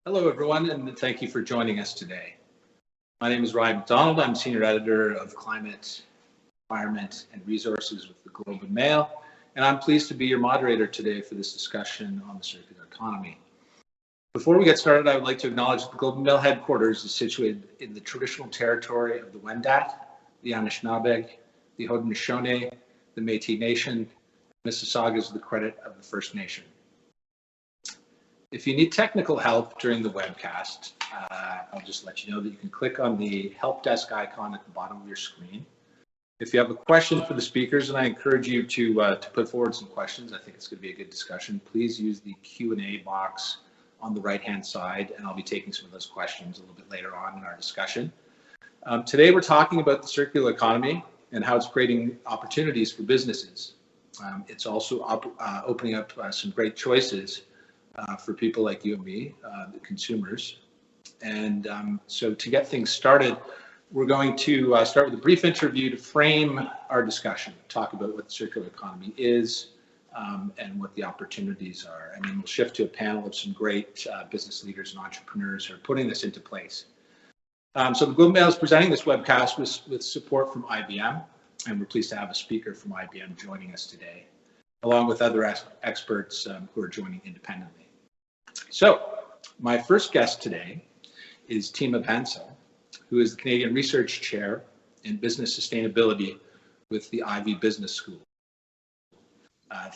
Hello, everyone, and thank you for joining us today. My name is Ryan McDonald. I'm Senior Editor of Climate, Environment, and Resources with the Globe and Mail, and I'm pleased to be your moderator today for this discussion on the circular economy. Before we get started, I would like to acknowledge that the Globe and Mail headquarters is situated in the traditional territory of the Wendat, the Anishinaabe, the Haudenosaunee, the Métis Nation. Mississauga is the credit of the First Nation. If you need technical help during the webcast, I'll just let you know that you can click on the help desk icon at the bottom of your screen. If you have a question for the speakers, and I encourage you to put forward some questions, I think it's going to be a good discussion, please use the Q&A box on the right-hand side, and I'll be taking some of those questions a little bit later on in our discussion. Today, we're talking about the circular economy and how it's creating opportunities for businesses. It's also opening up some great choices for people like you and me, the consumers. And so to get things started, we're going to start with a brief interview to frame our discussion, talk about what the circular economy is and what the opportunities are. And then we'll shift to a panel of some great business leaders and entrepreneurs who are putting this into place. So the Globe and Mail is presenting this webcast with support from IBM, and we're pleased to have a speaker from IBM joining us today, along with other experts who are joining independently. So my first guest today is Tina Bansal, who is the Canadian Research Chair in Business Sustainability with the Ivey Business School.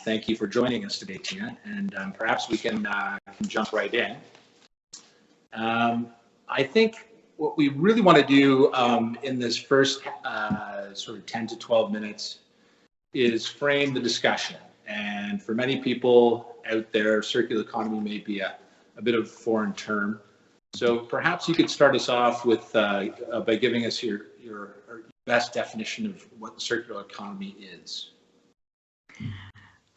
Thank you for joining us today, Tina, and perhaps we can jump right in. I think what we really want to do in this first sort of 10 to 12 minutes is frame the discussion. And for many people out there, circular economy may be a bit of a foreign term. So perhaps you could start us off with by giving us your best definition of what the circular economy is.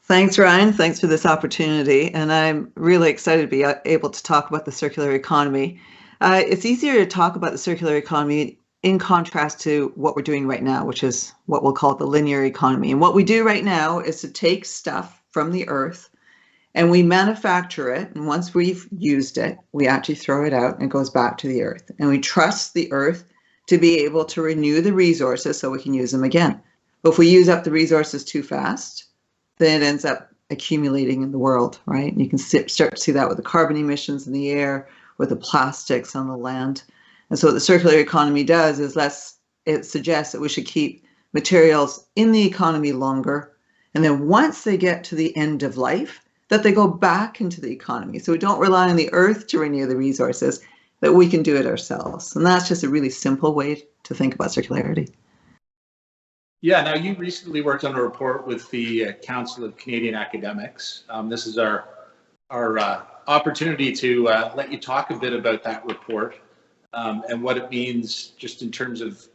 Thanks, Ryan. Thanks for this opportunity. And I'm really excited to be able to talk about the circular economy. It's easier to talk about the circular economy in contrast to what we're doing right now, which is what we'll call the linear economy. And what we do right now is to take stuff from the earth and we manufacture it. And once we've used it, we actually throw it out and it goes back to the earth. And we trust the earth to be able to renew the resources so we can use them again. But if we use up the resources too fast, then it ends up accumulating in the world, right? And you can start to see that with the carbon emissions in the air, with the plastics on the land. And so what the circular economy does is it suggests that we should keep materials in the economy longer. And then once they get to the end of life, that they go back into the economy. So we don't rely on the earth to renew the resources, that we can do it ourselves. And that's just a really simple way to think about circularity. Yeah, now you recently worked on a report with the Council of Canadian Academics. This is our opportunity to let you talk a bit about that report and what it means just in terms of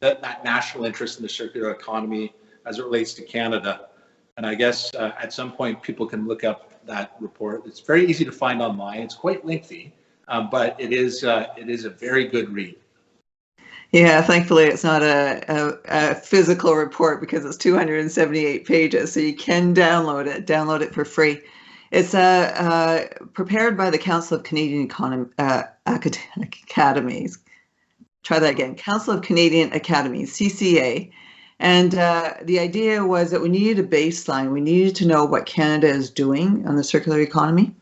that national interest in the circular economy as it relates to Canada. And I guess at some point people can look up that report. It's very easy to find online. It's quite lengthy, but it is a very good read. Yeah, thankfully it's not a physical report because it's 278 pages, so you can download it for free. It's prepared by the Council of Canadian Academies. Try that again, Council of Canadian Academies, CCA. And the idea was that we needed a baseline. We needed to know what Canada is doing on the circular economy.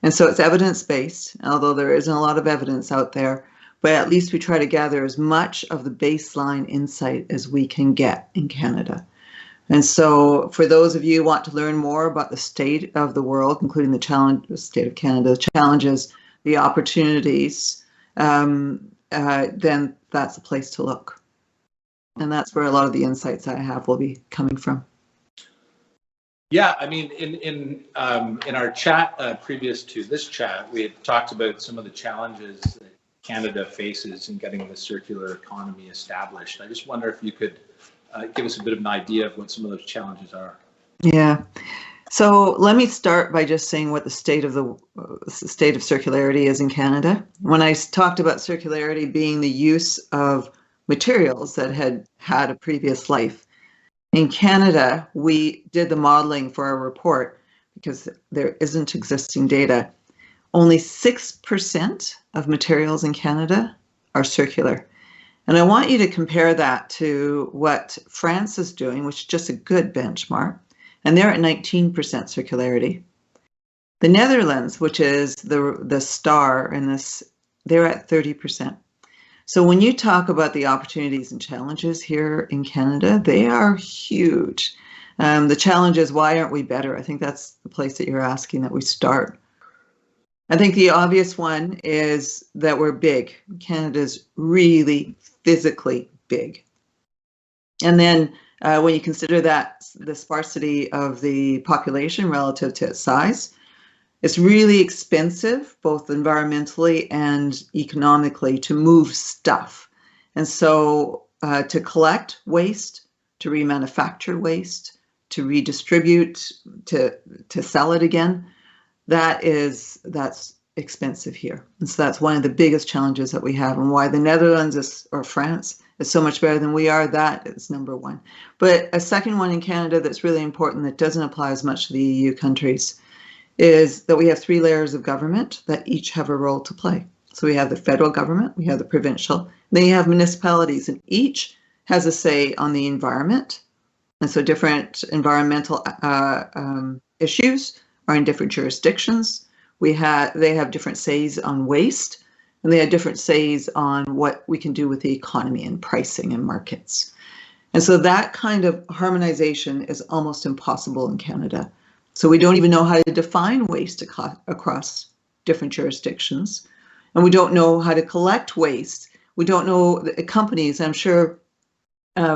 And so it's evidence-based, although there isn't a lot of evidence out there. But at least we try to gather as much of the baseline insight as we can get in Canada. And so for those of you who want to learn more about the state of the world, including the state of Canada, the challenges, the opportunities, then that's the place to look. And that's where a lot of the insights I have will be coming from. Yeah, I mean, in our chat previous to this chat, we had talked about some of the challenges that Canada faces in getting the circular economy established. I just wonder if you could give us a bit of an idea of what some of those challenges are. Yeah. So let me start by just saying what the state of circularity is in Canada. When I talked about circularity being the use of materials that had a previous life, in Canada, we did the modeling for our report because there isn't existing data. only 6% of materials in Canada are circular. And I want you to compare that to what France is doing, which is just a good benchmark, and they're at 19% circularity. The Netherlands, which is the star in this, they're at 30%. So when you talk about the opportunities and challenges here in Canada, they are huge. The challenge is, why aren't we better? I think that's the place that you're asking that we start. I think the obvious one is that we're big. Canada's really physically big. And then when you consider that the sparsity of the population relative to its size, it's really expensive, both environmentally and economically, to move stuff. And so to collect waste, to remanufacture waste, to redistribute, to sell it again, that's expensive here. And so that's one of the biggest challenges that we have, and why the Netherlands or France is so much better than we are. That is number one. But a second one in Canada that's really important, that doesn't apply as much to the EU countries, is that we have 3 layers of government that each have a role to play. So we have the federal government, we have the provincial, then you have municipalities, and each has a say on the environment. And so different environmental issues are in different jurisdictions. They have different says on waste, and they have different says on what we can do with the economy and pricing and markets. And so that kind of harmonization is almost impossible in Canada. So we don't even know how to define waste across different jurisdictions. And we don't know how to collect waste. We don't know the companies. I'm sure,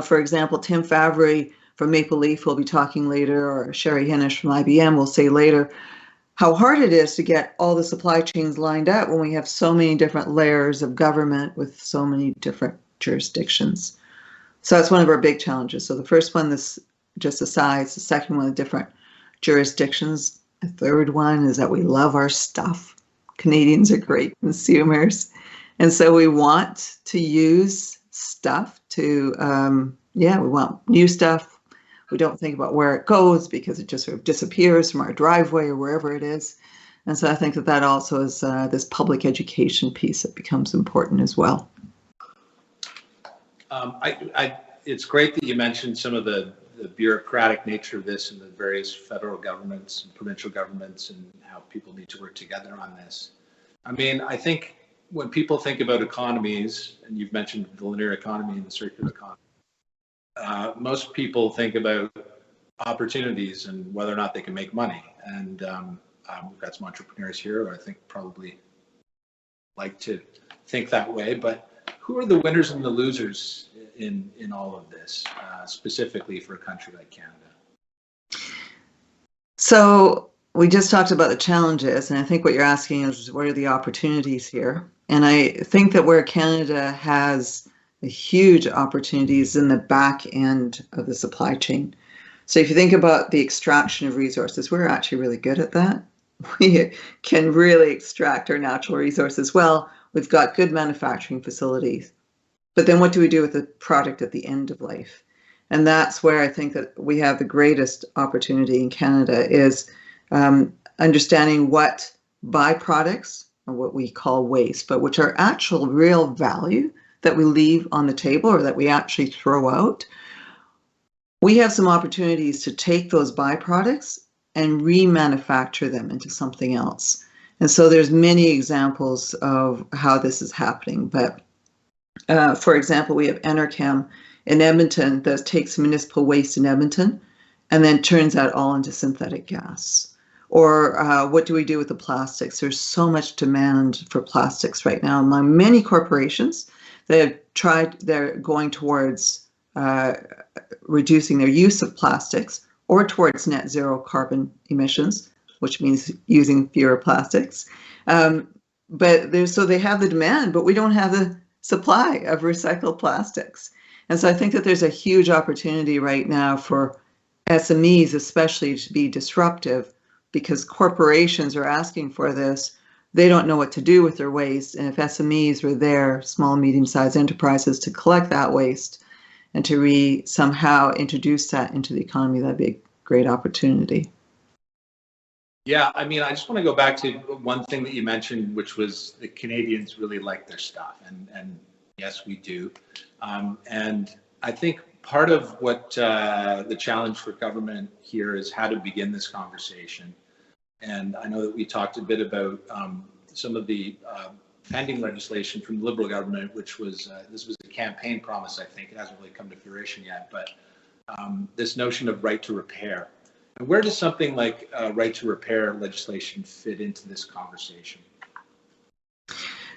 for example, Tim Favre from Maple Leaf will be talking later, or Sherry Hennish from IBM will say later, how hard it is to get all the supply chains lined up when we have so many different layers of government with so many different jurisdictions. So that's one of our big challenges. So the first one is just the size. The second one, the different jurisdictions. The third one is that we love our stuff. Canadians are great consumers. And so we want to use stuff to, we want new stuff. We don't think about where it goes because it just sort of disappears from our driveway or wherever it is. And so I think that also is this public education piece that becomes important as well. It's great that you mentioned some of the bureaucratic nature of this and the various federal governments and provincial governments and how people need to work together on this. I mean, I think when people think about economies, and you've mentioned the linear economy and the circular economy, most people think about opportunities and whether or not they can make money. And we've got some entrepreneurs here who I think probably like to think that way, but who are the winners and the losers in all of this, specifically for a country like Canada? So we just talked about the challenges, and I think what you're asking is, what are the opportunities here? And I think that where Canada has huge opportunities in the back end of the supply chain. So if you think about the extraction of resources, we're actually really good at that. We can really extract our natural resources well. We've got good manufacturing facilities. But then what do we do with the product at the end of life? And that's where I think that we have the greatest opportunity in Canada, is understanding what byproducts, or what we call waste, but which are actual real value that we leave on the table or that we actually throw out. We have some opportunities to take those byproducts and remanufacture them into something else. And so there's many examples of how this is happening. But for example, we have Enerchem in Edmonton that takes municipal waste in Edmonton and then turns that all into synthetic gas. Or what do we do with the plastics? There's so much demand for plastics right now among many corporations. They're going towards reducing their use of plastics or towards net zero carbon emissions, which means using fewer plastics. So they have the demand, but we don't have the supply of recycled plastics. And so I think that there's a huge opportunity right now for SMEs, especially, to be disruptive, because corporations are asking for this. They don't know what to do with their waste. And if SMEs were there, small, medium-sized enterprises, to collect that waste and to somehow introduce that into the economy, that'd be a great opportunity. Yeah, I mean, I just want to go back to one thing that you mentioned, which was the Canadians really like their stuff, and yes, we do. And I think part of what the challenge for government here is how to begin this conversation. And I know that we talked a bit about some of the pending legislation from the Liberal government, which was this was a campaign promise. I think it hasn't really come to fruition yet, but this notion of right to repair. And where does something like right to repair legislation fit into this conversation?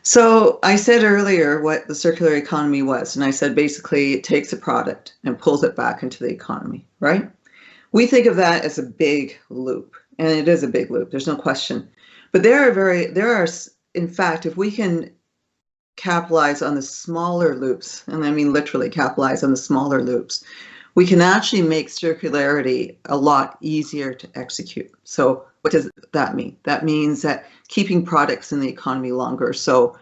So I said earlier what the circular economy was, and I said basically it takes a product and pulls it back into the economy, right? We think of that as a big loop, and it is a big loop, there's no question. But there are, in fact, if we can capitalize on the smaller loops, and I mean literally capitalize on the smaller loops, we can actually make circularity a lot easier to execute. So what does that mean? That means that keeping products in the economy longer, so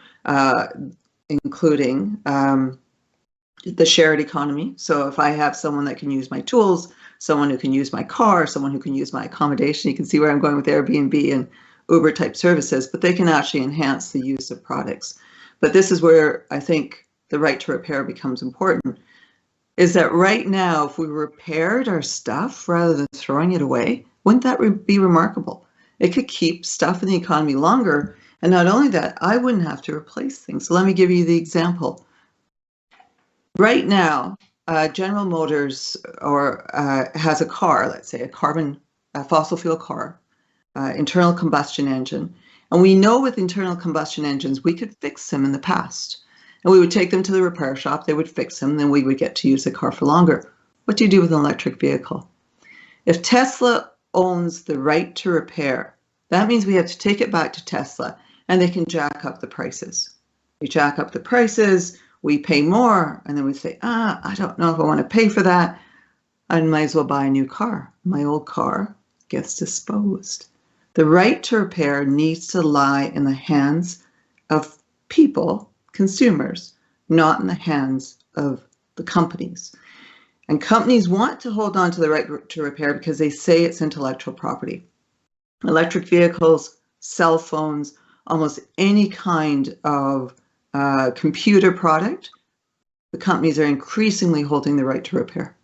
including the shared economy. So if I have someone that can use my tools, someone who can use my car, someone who can use my accommodation, you can see where I'm going with Airbnb and Uber type services, but they can actually enhance the use of products. But this is where I think the right to repair becomes important, is that right now, if we repaired our stuff rather than throwing it away, wouldn't that be remarkable? It could keep stuff in the economy longer. And not only that, I wouldn't have to replace things. So let me give you the example. Right now, General Motors has a car, let's say a fossil fuel car, internal combustion engine. And we know with internal combustion engines, we could fix them in the past. And we would take them to the repair shop, they would fix them, then we would get to use the car for longer. What do you do with an electric vehicle? If Tesla owns the right to repair, that means we have to take it back to Tesla and they can jack up the prices. We jack up the prices, we pay more, and then we say, I don't know if I want to pay for that. I might as well buy a new car. My old car gets disposed. The right to repair needs to lie in the hands of people, consumers, not in the hands of the companies. And companies want to hold on to the right to repair because they say it's intellectual property. Electric vehicles, cell phones, almost any kind of computer product, the companies are increasingly holding the right to repair.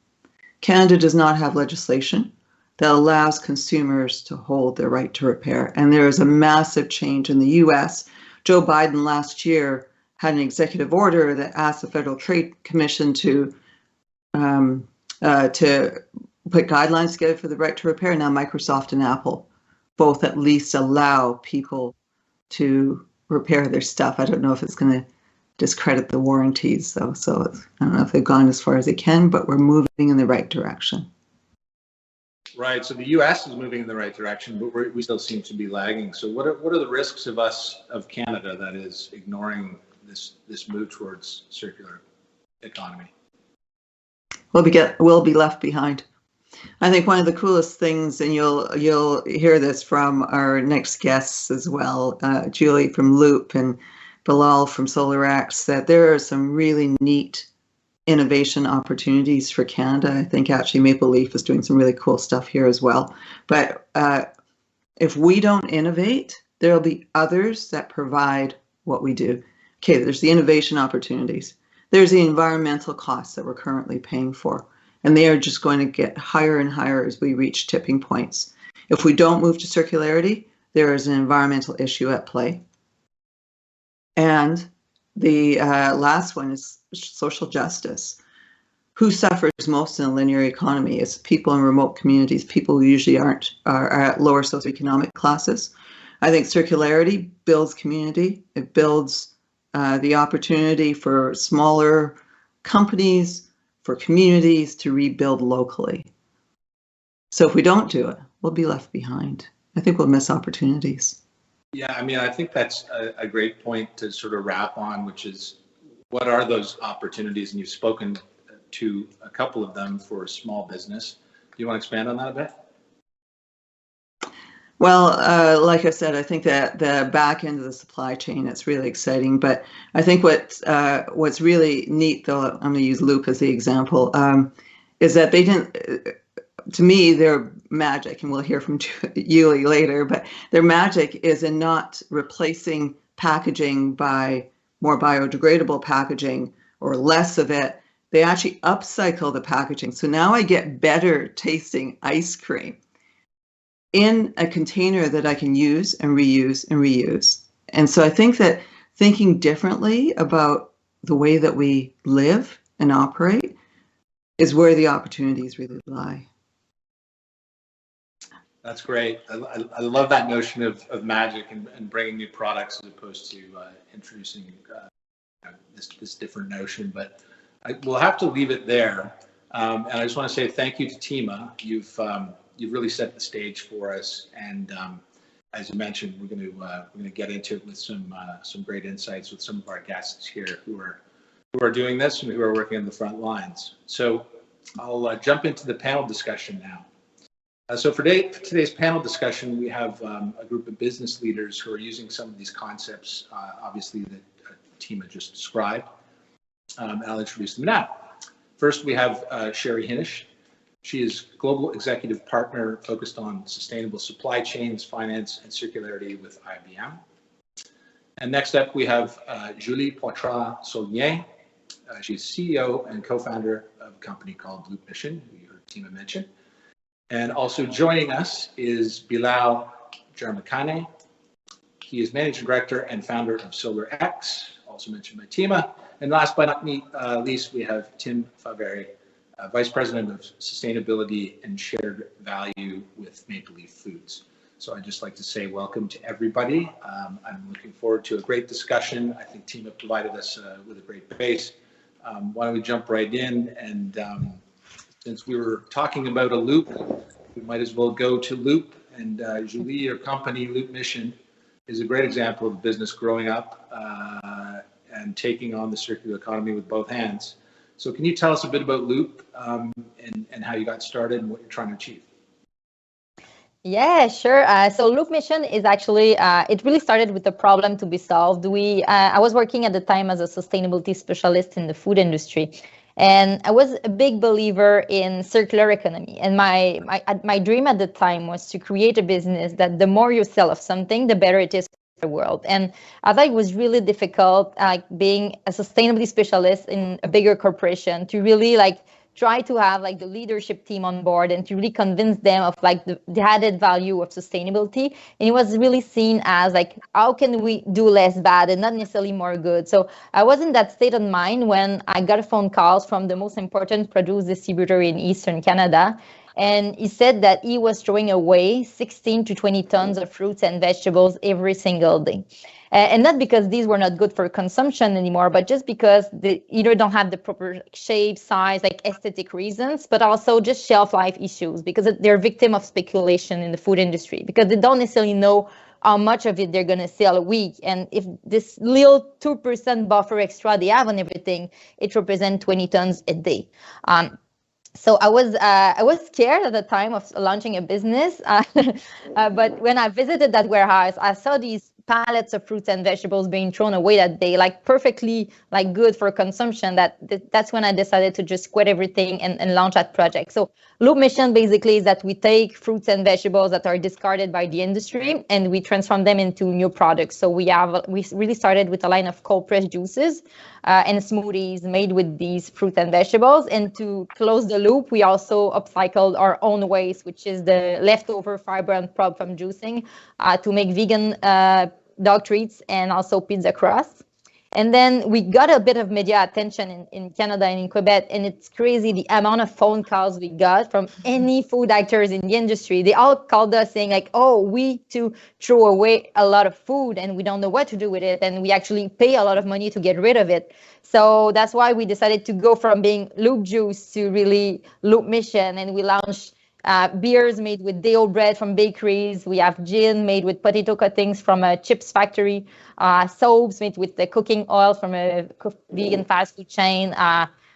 Canada does not have legislation that allows consumers to hold their right to repair. And there is a massive change in the US. Joe Biden last year had an executive order that asked the Federal Trade Commission to put guidelines together for the right to repair. Now Microsoft and Apple both at least allow people to repair their stuff. I don't know if it's going to discredit the warranties, though. So I don't know if they've gone as far as they can, but we're moving in the right direction. Right. So the U.S. is moving in the right direction, but we still seem to be lagging. So what are the risks of Canada, that is, ignoring this move towards circular economy? We'll be left behind. I think one of the coolest things, and you'll hear this from our next guests as well, Julie from Loop and Bilal from SolarX, that there are some really neat innovation opportunities for Canada. I think actually Maple Leaf is doing some really cool stuff here as well. But if we don't innovate, there'll be others that provide what we do. Okay, there's the innovation opportunities. There's the environmental costs that we're currently paying for. And they are just going to get higher and higher as we reach tipping points. If we don't move to circularity, there is an environmental issue at play. And the last one is social justice. Who suffers most in a linear economy? It's people in remote communities, people who usually are at lower socioeconomic classes. I think circularity builds community. It builds the opportunity for smaller companies, for communities to rebuild locally. So if we don't do it, we'll be left behind. I think we'll miss opportunities. Yeah, I mean, I think that's a great point to sort of wrap on, which is, what are those opportunities? And you've spoken to a couple of them for a small business. Do you want to expand on that a bit? Well, like I said, I think that the back end of the supply chain, it's really exciting. But I think what's really neat, though, I'm going to use Loop as the example, is that they didn't. to me, their magic, and we'll hear from Yuli later, but their magic is in not replacing packaging by more biodegradable packaging or less of it. They actually upcycle the packaging. So now I get better tasting ice cream in a container that I can use and reuse and reuse. And so I think that thinking differently about the way that we live and operate is where the opportunities really lie. That's great. I love that notion of magic and bringing new products as opposed to introducing this different notion. But we'll have to leave it there. And I just want to say thank you to Tima. You've really set the stage for us. And as you mentioned, we're going to get into it with some great insights with some of our guests here who are doing this and who are working on the front lines. So I'll jump into the panel discussion now. So for today's panel discussion, we have a group of business leaders who are using some of these concepts, obviously, that Tima just described. And I'll introduce them now. First, we have Sherry Hinish. She is Global Executive Partner focused on sustainable supply chains, finance, and circularity with IBM. And next up, we have Julie Poitras-Saulnier. She's CEO and co-founder of a company called Loop Mission, who you heard Tima mention. And also joining us is Bilal Jarmakane. He is Managing Director and founder of SolarX, also mentioned by Tima. And last but not least, we have Tim Faveri, Vice President of Sustainability and Shared Value with Maple Leaf Foods. So I'd just like to say welcome to everybody. I'm looking forward to a great discussion. I think Tima provided us with a great base. Why don't we jump right in? And since we were talking about a loop, we might as well go to Loop. And Julie, your company, Loop Mission, is a great example of a business growing up and taking on the circular economy with both hands. So can you tell us a bit about Loop and how you got started and what you're trying to achieve? Yeah, sure. So Loop Mission is actually, it really started with a problem to be solved. I was working at the time as a sustainability specialist in the food industry. And I was a big believer in circular economy. And my dream at the time was to create a business that the more you sell of something, the better it is for the world. And I thought it was really difficult, being a sustainability specialist in a bigger corporation, to really try to have the leadership team on board and to really convince them of the added value of sustainability. And it was really seen as how can we do less bad and not necessarily more good. So I was in that state of mind when I got a phone call from the most important produce distributor in Eastern Canada. And he said that he was throwing away 16 to 20 tons of fruits and vegetables every single day. And not because these were not good for consumption anymore, but just because they either don't have the proper shape, size, aesthetic reasons, but also just shelf life issues, because they're victim of speculation in the food industry, because they don't necessarily know how much of it they're going to sell a week. And if this little 2% buffer extra they have on everything, it represents 20 tons a day. So I was scared at the time of launching a business, but when I visited that warehouse, I saw these pallets of fruits and vegetables being thrown away that day, perfectly good for consumption. That's when I decided to just quit everything and launch that project. So Loop Mission basically is that we take fruits and vegetables that are discarded by the industry and we transform them into new products. So we really started with a line of cold pressed juices and smoothies made with these fruits and vegetables. And to close the loop, we also upcycled our own waste, which is the leftover fiber and pulp from juicing, to make vegan dog treats and also pizza crust. And then we got a bit of media attention in Canada and in Quebec, and it's crazy the amount of phone calls we got from any food actors in the industry. They all called us saying oh, we too throw away a lot of food and we don't know what to do with it, and we actually pay a lot of money to get rid of it. So that's why we decided to go from being Loop Juice to really Loop Mission, and we launched beers made with day-old bread from bakeries. We have gin made with potato cuttings from a chips factory, soaps made with the cooking oil from a vegan fast food chain,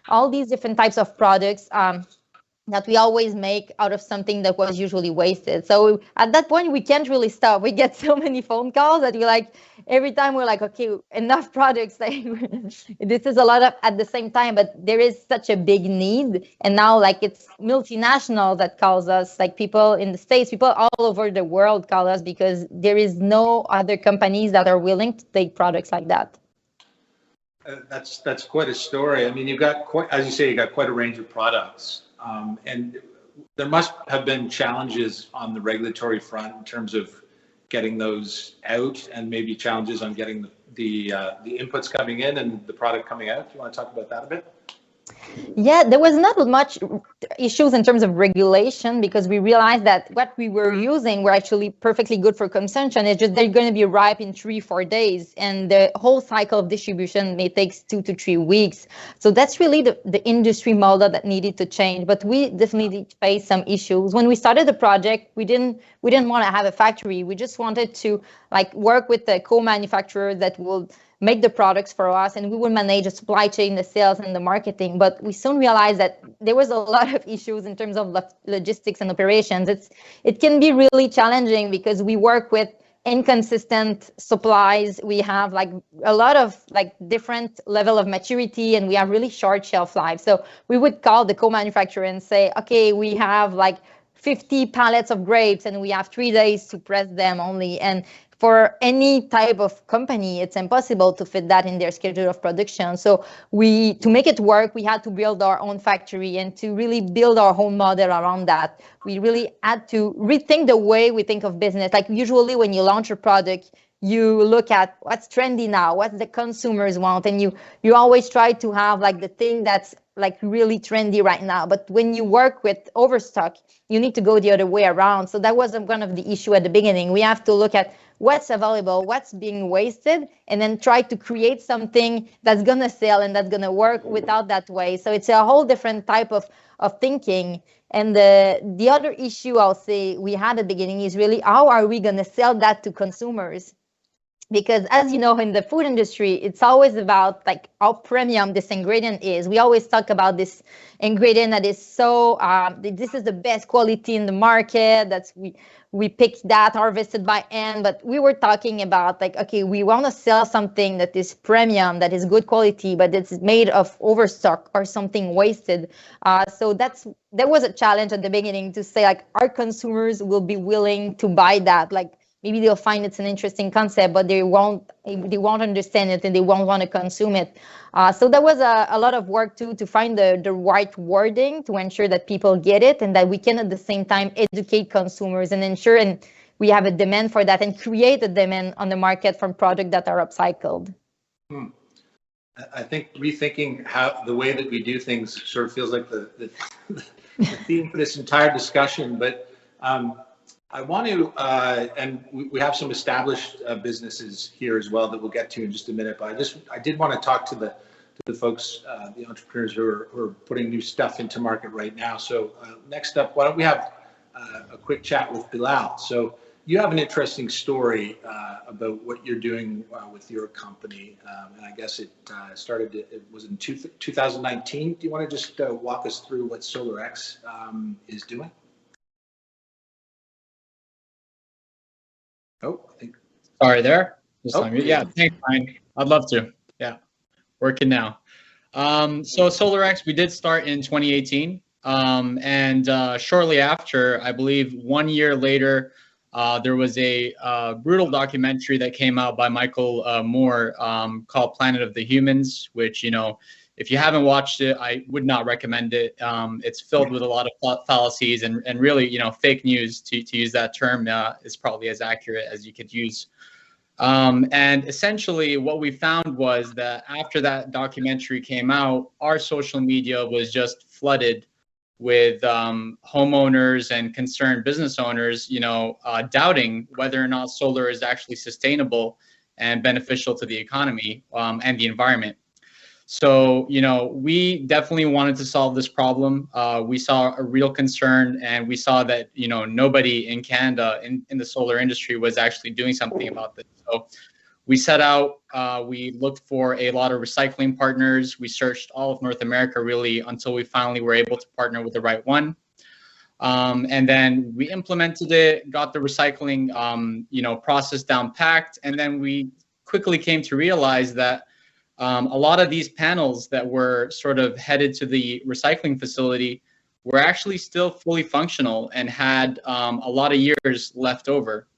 all these different types of products. that we always make out of something that was usually wasted. So at that point, we can't really stop. We get so many phone calls that we like, every time we're like, okay, enough products. Like, this is a lot of at the same time, but there is such a big need. And now like it's multinational that calls us, like people in the States, people all over the world call us because there is no other companies that are willing to take products like that. That's quite a story. I mean, you've got quite, as you say, you got quite a range of products, and there must have been challenges on the regulatory front in terms of getting those out, and maybe challenges on getting the inputs coming in and the product coming out. Do you want to talk about that a bit? Yeah, there was not much issues in terms of regulation because we realized that what we were using were actually perfectly good for consumption. It's just they're going to be ripe in 3-4 days, and the whole cycle of distribution may take 2 to 3 weeks. So that's really the industry model that needed to change. But we definitely faced some issues when we started the project. We didn't want to have a factory. We just wanted to like work with the co-manufacturer that will make the products for us, and we would manage the supply chain, the sales, and the marketing. But we soon realized that there was a lot of issues in terms of logistics and operations. It can be really challenging because we work with inconsistent supplies. We have like a lot of like different level of maturity, and we have really short shelf life. So we would call the co-manufacturer and say, okay, we have like 50 pallets of grapes and we have 3 days to press them only. And for any type of company, it's impossible to fit that in their schedule of production. So to make it work, we had to build our own factory and to really build our own model around that. We really had to rethink the way we think of business. Like usually when you launch a product, you look at what's trendy now, what the consumers want, and you always try to have like the thing that's like really trendy right now. But when you work with overstock, you need to go the other way around. So that was one of the issue at the beginning. We have to look at what's available, what's being wasted, and then try to create something that's going to sell and that's going to work without that waste. So it's a whole different type of thinking. And the other issue I'll say we had at the beginning is really how are we going to sell that to consumers? Because as you know, in the food industry, it's always about like how premium this ingredient is. We always talk about this ingredient that is so, this is the best quality in the market. That's we picked that harvested by hand, but we were talking about like, okay, we want to sell something that is premium, that is good quality, but it's made of overstock or something wasted. So that was a challenge at the beginning to say like, our consumers will be willing to buy that. Like, maybe they'll find it's an interesting concept, but they won't understand it and they won't want to consume it. So there was a lot of work too to find the right wording to ensure that people get it and that we can at the same time educate consumers and ensure and we have a demand for that and create a demand on the market from products that are upcycled. I think rethinking how the way that we do things sort of feels like the theme for this entire discussion, but I want to, and we have some established businesses here as well that we'll get to in just a minute. But I did want to talk to the folks, the entrepreneurs who are putting new stuff into market right now. So next up, why don't we have a quick chat with Bilal? So you have an interesting story about what you're doing with your company, and I guess it started. It was in 2019. Do you want to just walk us through what SolarX is doing? Oh, I think. Sorry there. Yeah, thanks, Frank. I'd love to. Yeah, working now. So SolarX, we did start in 2018. And shortly after, I believe 1 year later, there was a brutal documentary that came out by Michael Moore called Planet of the Humans, which, you know, if you haven't watched it, I would not recommend it. It's filled with a lot of fallacies and really, you know, fake news, to use that term, is probably as accurate as you could use. And essentially what we found was that after that documentary came out, our social media was just flooded with homeowners and concerned business owners, you know, doubting whether or not solar is actually sustainable and beneficial to the economy and the environment. So, you know, we definitely wanted to solve this problem. We saw a real concern, and we saw that, you know, nobody in Canada in the solar industry was actually doing something about this. So we set out, we looked for a lot of recycling partners. We searched all of North America really until we finally were able to partner with the right one. And then we implemented it, got the recycling, process down packed. And then we quickly came to realize that a lot of these panels that were sort of headed to the recycling facility were actually still fully functional and had a lot of years left over.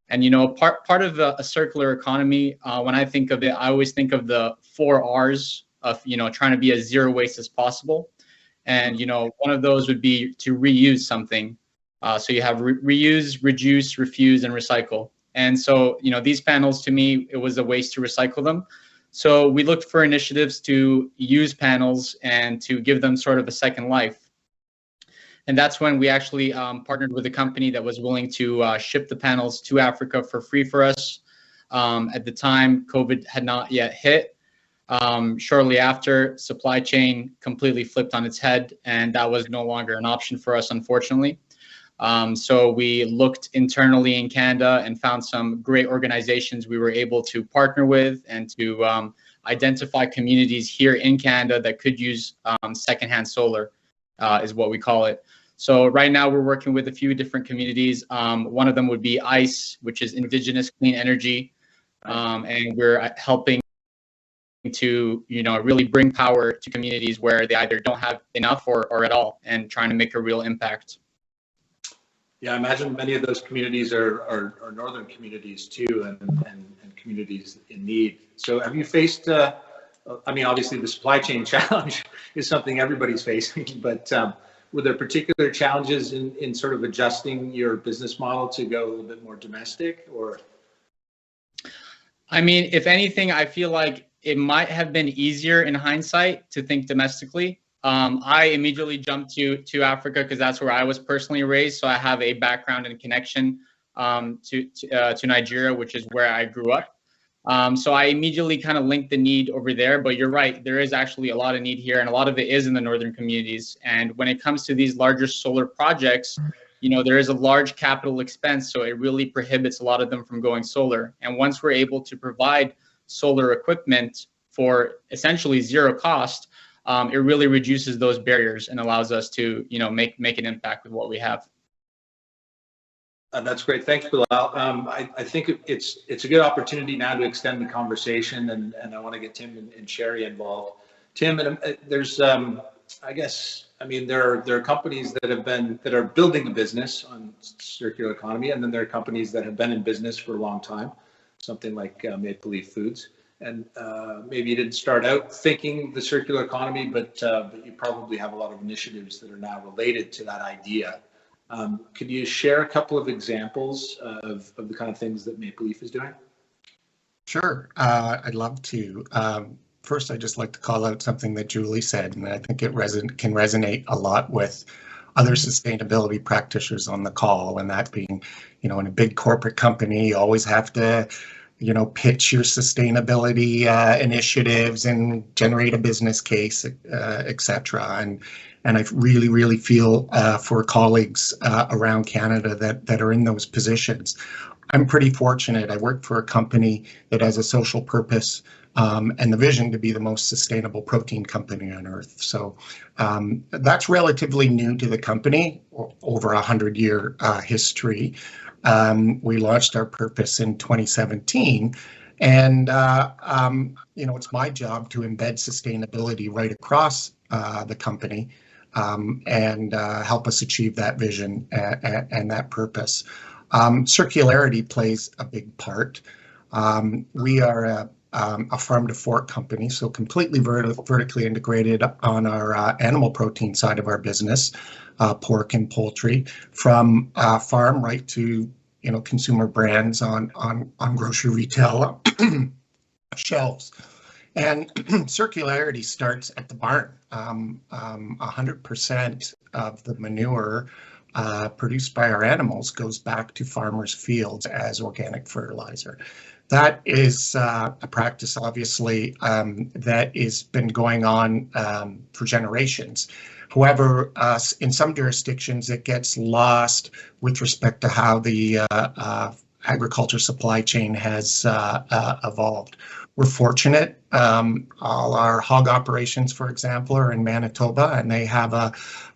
And, part of a circular economy, when I think of it, I always think of the 4 R's of, trying to be as zero waste as possible. And, one of those would be to reuse something. So you have reuse, reduce, refuse, and recycle. And so, these panels, to me, it was a waste to recycle them. So we looked for initiatives to use panels and to give them sort of a second life. And that's when we actually partnered with a company that was willing to ship the panels to Africa for free for us. At the time, COVID had not yet hit. Shortly after, supply chain completely flipped on its head, and that was no longer an option for us, unfortunately. So we looked internally in Canada and found some great organizations we were able to partner with and to identify communities here in Canada that could use secondhand solar, is what we call it. So right now we're working with a few different communities. One of them would be ICE, which is Indigenous Clean Energy. And we're helping to, really bring power to communities where they either don't have enough or at all, and trying to make a real impact. Yeah, I imagine many of those communities are northern communities too, and communities in need. So have you faced, obviously the supply chain challenge is something everybody's facing, but were there particular challenges in sort of adjusting your business model to go a little bit more domestic, or? If anything, I feel like it might have been easier in hindsight to think domestically. I immediately jumped to Africa because that's where I was personally raised. So I have a background and connection to Nigeria, which is where I grew up. So I immediately kind of linked the need over there. But you're right, there is actually a lot of need here, and a lot of it is in the northern communities. And when it comes to these larger solar projects, there is a large capital expense, so it really prohibits a lot of them from going solar. And once we're able to provide solar equipment for essentially zero cost, it really reduces those barriers and allows us to, make an impact with what we have. That's great. Thanks, Bilal. I think it's a good opportunity now to extend the conversation, and I want to get Tim and Sherry involved. Tim, there's, there are companies that are building a business on circular economy, and then there are companies that have been in business for a long time, something like Maple Leaf Foods. And maybe you didn't start out thinking the circular economy, but you probably have a lot of initiatives that are now related to that idea. Could you share a couple of examples of the kind of things that Maple Leaf is doing? Sure, I'd love to. First, I'd just like to call out something that Julie said, and I think it can resonate a lot with other sustainability practitioners on the call, and that being, in a big corporate company, you always have to pitch your sustainability initiatives and generate a business case, etc. And I really, really feel for colleagues around Canada that are in those positions. I'm pretty fortunate. I work for a company that has a social purpose and the vision to be the most sustainable protein company on earth. So that's relatively new to the company, over 100-year history. We launched our purpose in 2017, and it's my job to embed sustainability right across the company and help us achieve that vision and that purpose. Circularity plays a big part. We are a farm to fork company, so completely vertically integrated on our animal protein side of our business, pork and poultry, from farm right to consumer brands on grocery retail shelves. And circularity starts at the barn. 100% of the manure produced by our animals goes back to farmers' fields as organic fertilizer. That is a practice, obviously, that has been going on for generations. However, in some jurisdictions, it gets lost with respect to how the agriculture supply chain has evolved. We're fortunate. All our hog operations, for example, are in Manitoba, and they have a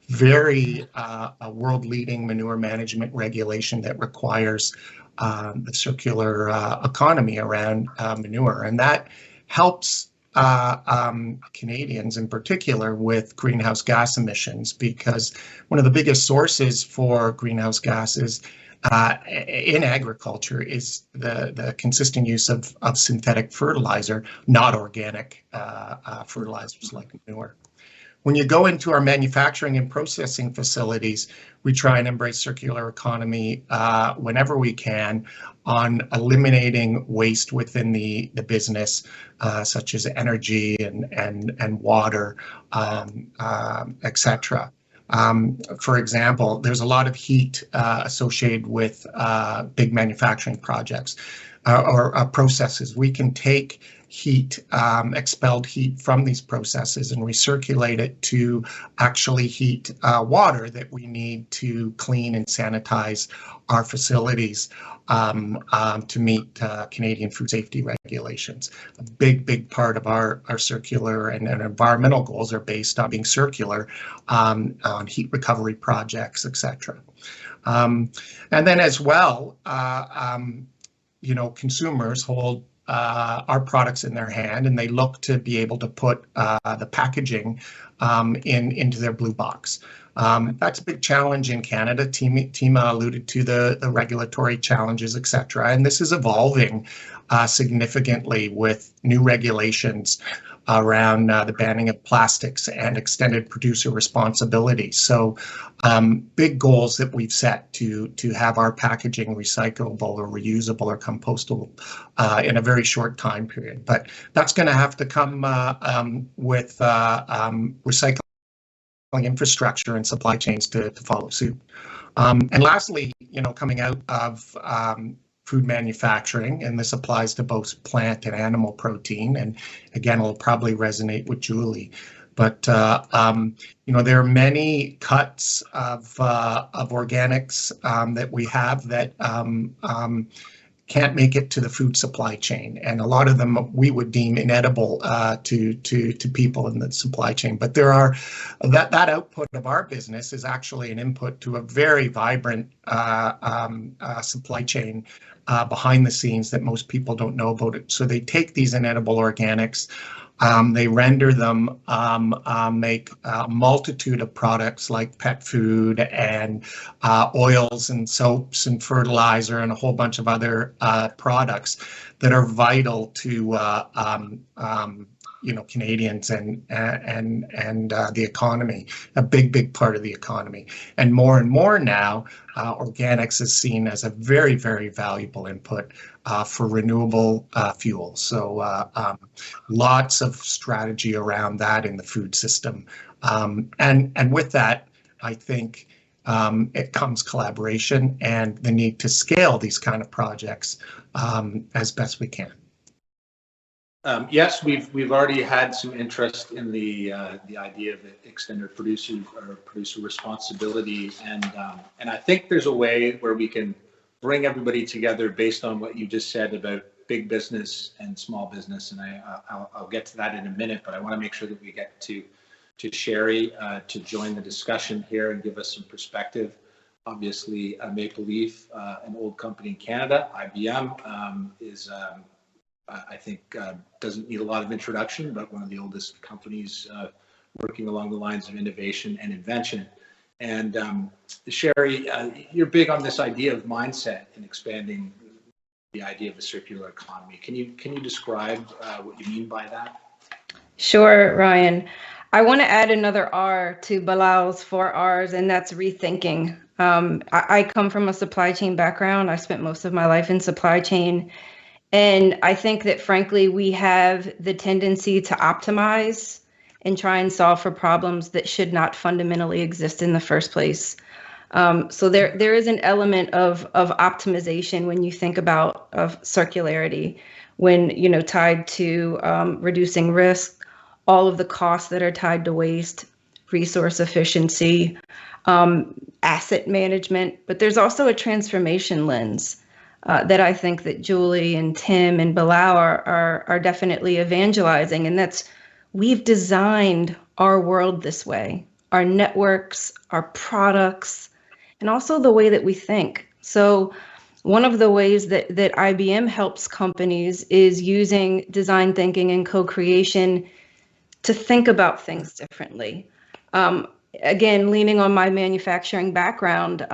very a world-leading manure management regulation that requires the circular economy around manure, and that helps Canadians in particular with greenhouse gas emissions, because one of the biggest sources for greenhouse gases in agriculture is the consistent use of synthetic fertilizer, not organic fertilizers like manure. When you go into our manufacturing and processing facilities, we try and embrace circular economy whenever we can on eliminating waste within the business, such as energy and water, etc. For example, there's a lot of heat associated with big manufacturing projects or processes. We can take heat, expelled heat from these processes and recirculate it to actually heat water that we need to clean and sanitize our facilities to meet Canadian food safety regulations. A big part of our circular and environmental goals are based on being circular on heat recovery projects, etc. And then as well, consumers hold our products in their hand, and they look to be able to put the packaging into their blue box. That's a big challenge in Canada. Tima alluded to the regulatory challenges, etc. And this is evolving significantly with new regulations around the banning of plastics and extended producer responsibility. So big goals that we've set to have our packaging recyclable or reusable or compostable in a very short time period. But that's going to have to come with recycling infrastructure and supply chains to follow suit. And lastly, coming out of food manufacturing, and this applies to both plant and animal protein, and again, it'll probably resonate with Julie. But there are many cuts of organics that we have that can't make it to the food supply chain, and a lot of them we would deem inedible to people in the supply chain. But there are that output of our business is actually an input to a very vibrant supply chain behind the scenes that most people don't know about it. So they take these inedible organics, they render them, make a multitude of products like pet food and oils and soaps and fertilizer and a whole bunch of other products that are vital to Canadians and the economy, a big part of the economy. And more now, organics is seen as a very valuable input for renewable fuel. So lots of strategy around that in the food system. And with that, I think it comes collaboration and the need to scale these kind of projects as best we can. Yes, we've already had some interest in the idea of extended producer responsibility, and I think there's a way where we can bring everybody together based on what you just said about big business and small business, and I'll get to that in a minute. But I want to make sure that we get to Sherry to join the discussion here and give us some perspective. Obviously, Maple Leaf, an old company in Canada, IBM is. I think doesn't need a lot of introduction, but one of the oldest companies working along the lines of innovation and invention. And Sherry, you're big on this idea of mindset and expanding the idea of the circular economy. Can you describe what you mean by that? Sure, Ryan. I want to add another R to Bilal's 4 R's, and that's rethinking. I come from a supply chain background. I spent most of my life in supply chain. And I think that, frankly, we have the tendency to optimize and try and solve for problems that should not fundamentally exist in the first place. So there is an element of optimization when you think about circularity, when tied to reducing risk, all of the costs that are tied to waste, resource efficiency, asset management. But there's also a transformation lens. that I think that Julie and Tim and Bilal are definitely evangelizing, and that's we've designed our world this way, our networks, our products, and also the way that we think. So one of the ways that IBM helps companies is using design thinking and co-creation to think about things differently. Again, leaning on my manufacturing background,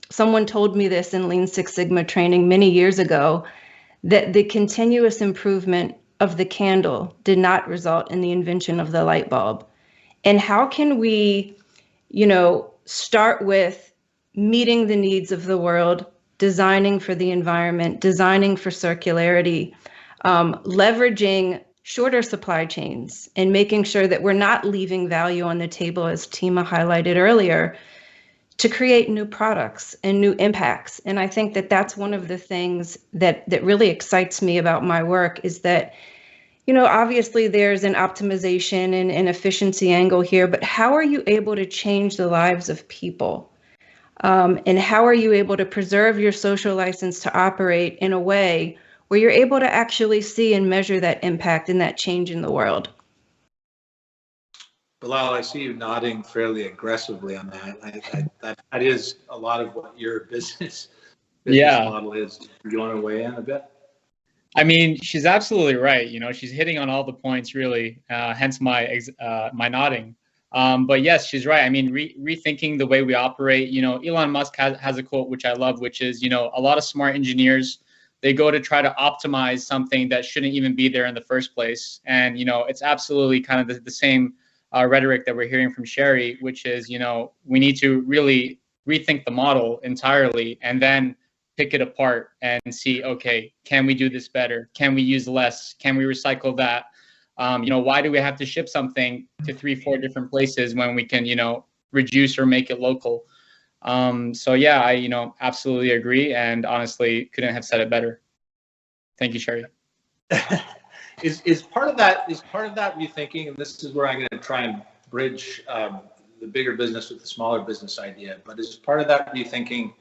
someone told me this in Lean Six Sigma training many years ago, that the continuous improvement of the candle did not result in the invention of the light bulb. And how can we, start with meeting the needs of the world, designing for the environment, designing for circularity, leveraging shorter supply chains and making sure that we're not leaving value on the table, as Tima highlighted earlier, to create new products and new impacts. And I think that that's one of the things that really excites me about my work is that, obviously there's an optimization and an efficiency angle here, but how are you able to change the lives of people? And how are you able to preserve your social license to operate in a way where you're able to actually see and measure that impact and that change in the world? Bilal, I see you nodding fairly aggressively on that. That is a lot of what your business model is. Do you want to weigh in a bit? I mean, she's absolutely right. She's hitting on all the points, really. Hence my nodding. But yes, she's right. I mean, rethinking the way we operate. Elon Musk has a quote which I love, which is, a lot of smart engineers, they go to try to optimize something that shouldn't even be there in the first place. And it's absolutely kind of the same rhetoric that we're hearing from Sherry, which is, we need to really rethink the model entirely and then pick it apart and see, okay, can we do this better? Can we use less? Can we recycle that? Why do we have to ship something to 3-4 different places when we can, reduce or make it local? So yeah, I, absolutely agree. And honestly, couldn't have said it better. Thank you, Sherry. Is part of that rethinking, and this is where I'm going to try and bridge the bigger business with the smaller business idea, but is part of that rethinking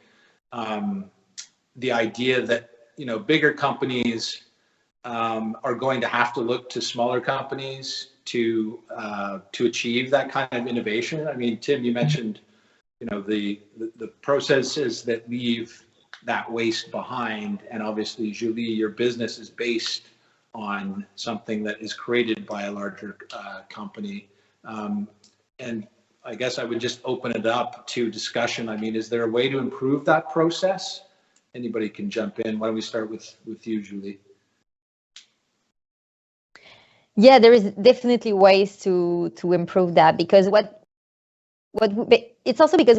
the idea that, bigger companies are going to have to look to smaller companies to achieve that kind of innovation? I mean, Tim, you mentioned, the processes that leave that waste behind, and obviously, Julie, your business is based on something that is created by a larger company. And I guess I would just open it up to discussion. I mean, is there a way to improve that process? Anybody can jump in. Why don't we start with you, Julie? Yeah, there is definitely ways to improve that, because it's also because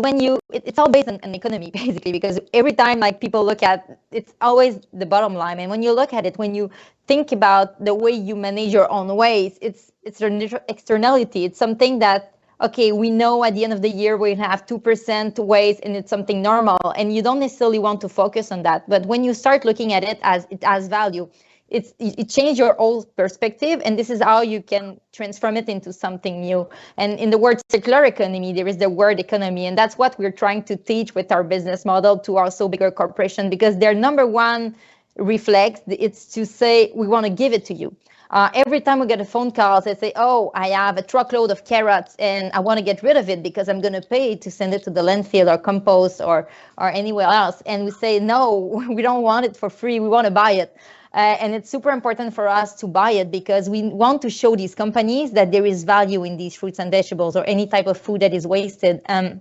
it's all based on economy, basically, because every time people look at, it's always the bottom line. And when you look at it, when you think about the way you manage your own waste, it's an externality. It's something that, okay, we know at the end of the year we have 2% waste and it's something normal, and you don't necessarily want to focus on that. But when you start looking at it as value, it changes your old perspective, and this is how you can transform it into something new. And in the word circular economy, there is the word economy, and that's what we're trying to teach with our business model to also bigger corporations, because their number one reflex, it's to say, we want to give it to you. Every time we get a phone call, they say, oh, I have a truckload of carrots and I want to get rid of it because I'm going to pay to send it to the landfill or compost or anywhere else. And we say, no, we don't want it for free. We want to buy it. And it's super important for us to buy it because we want to show these companies that there is value in these fruits and vegetables or any type of food that is wasted. And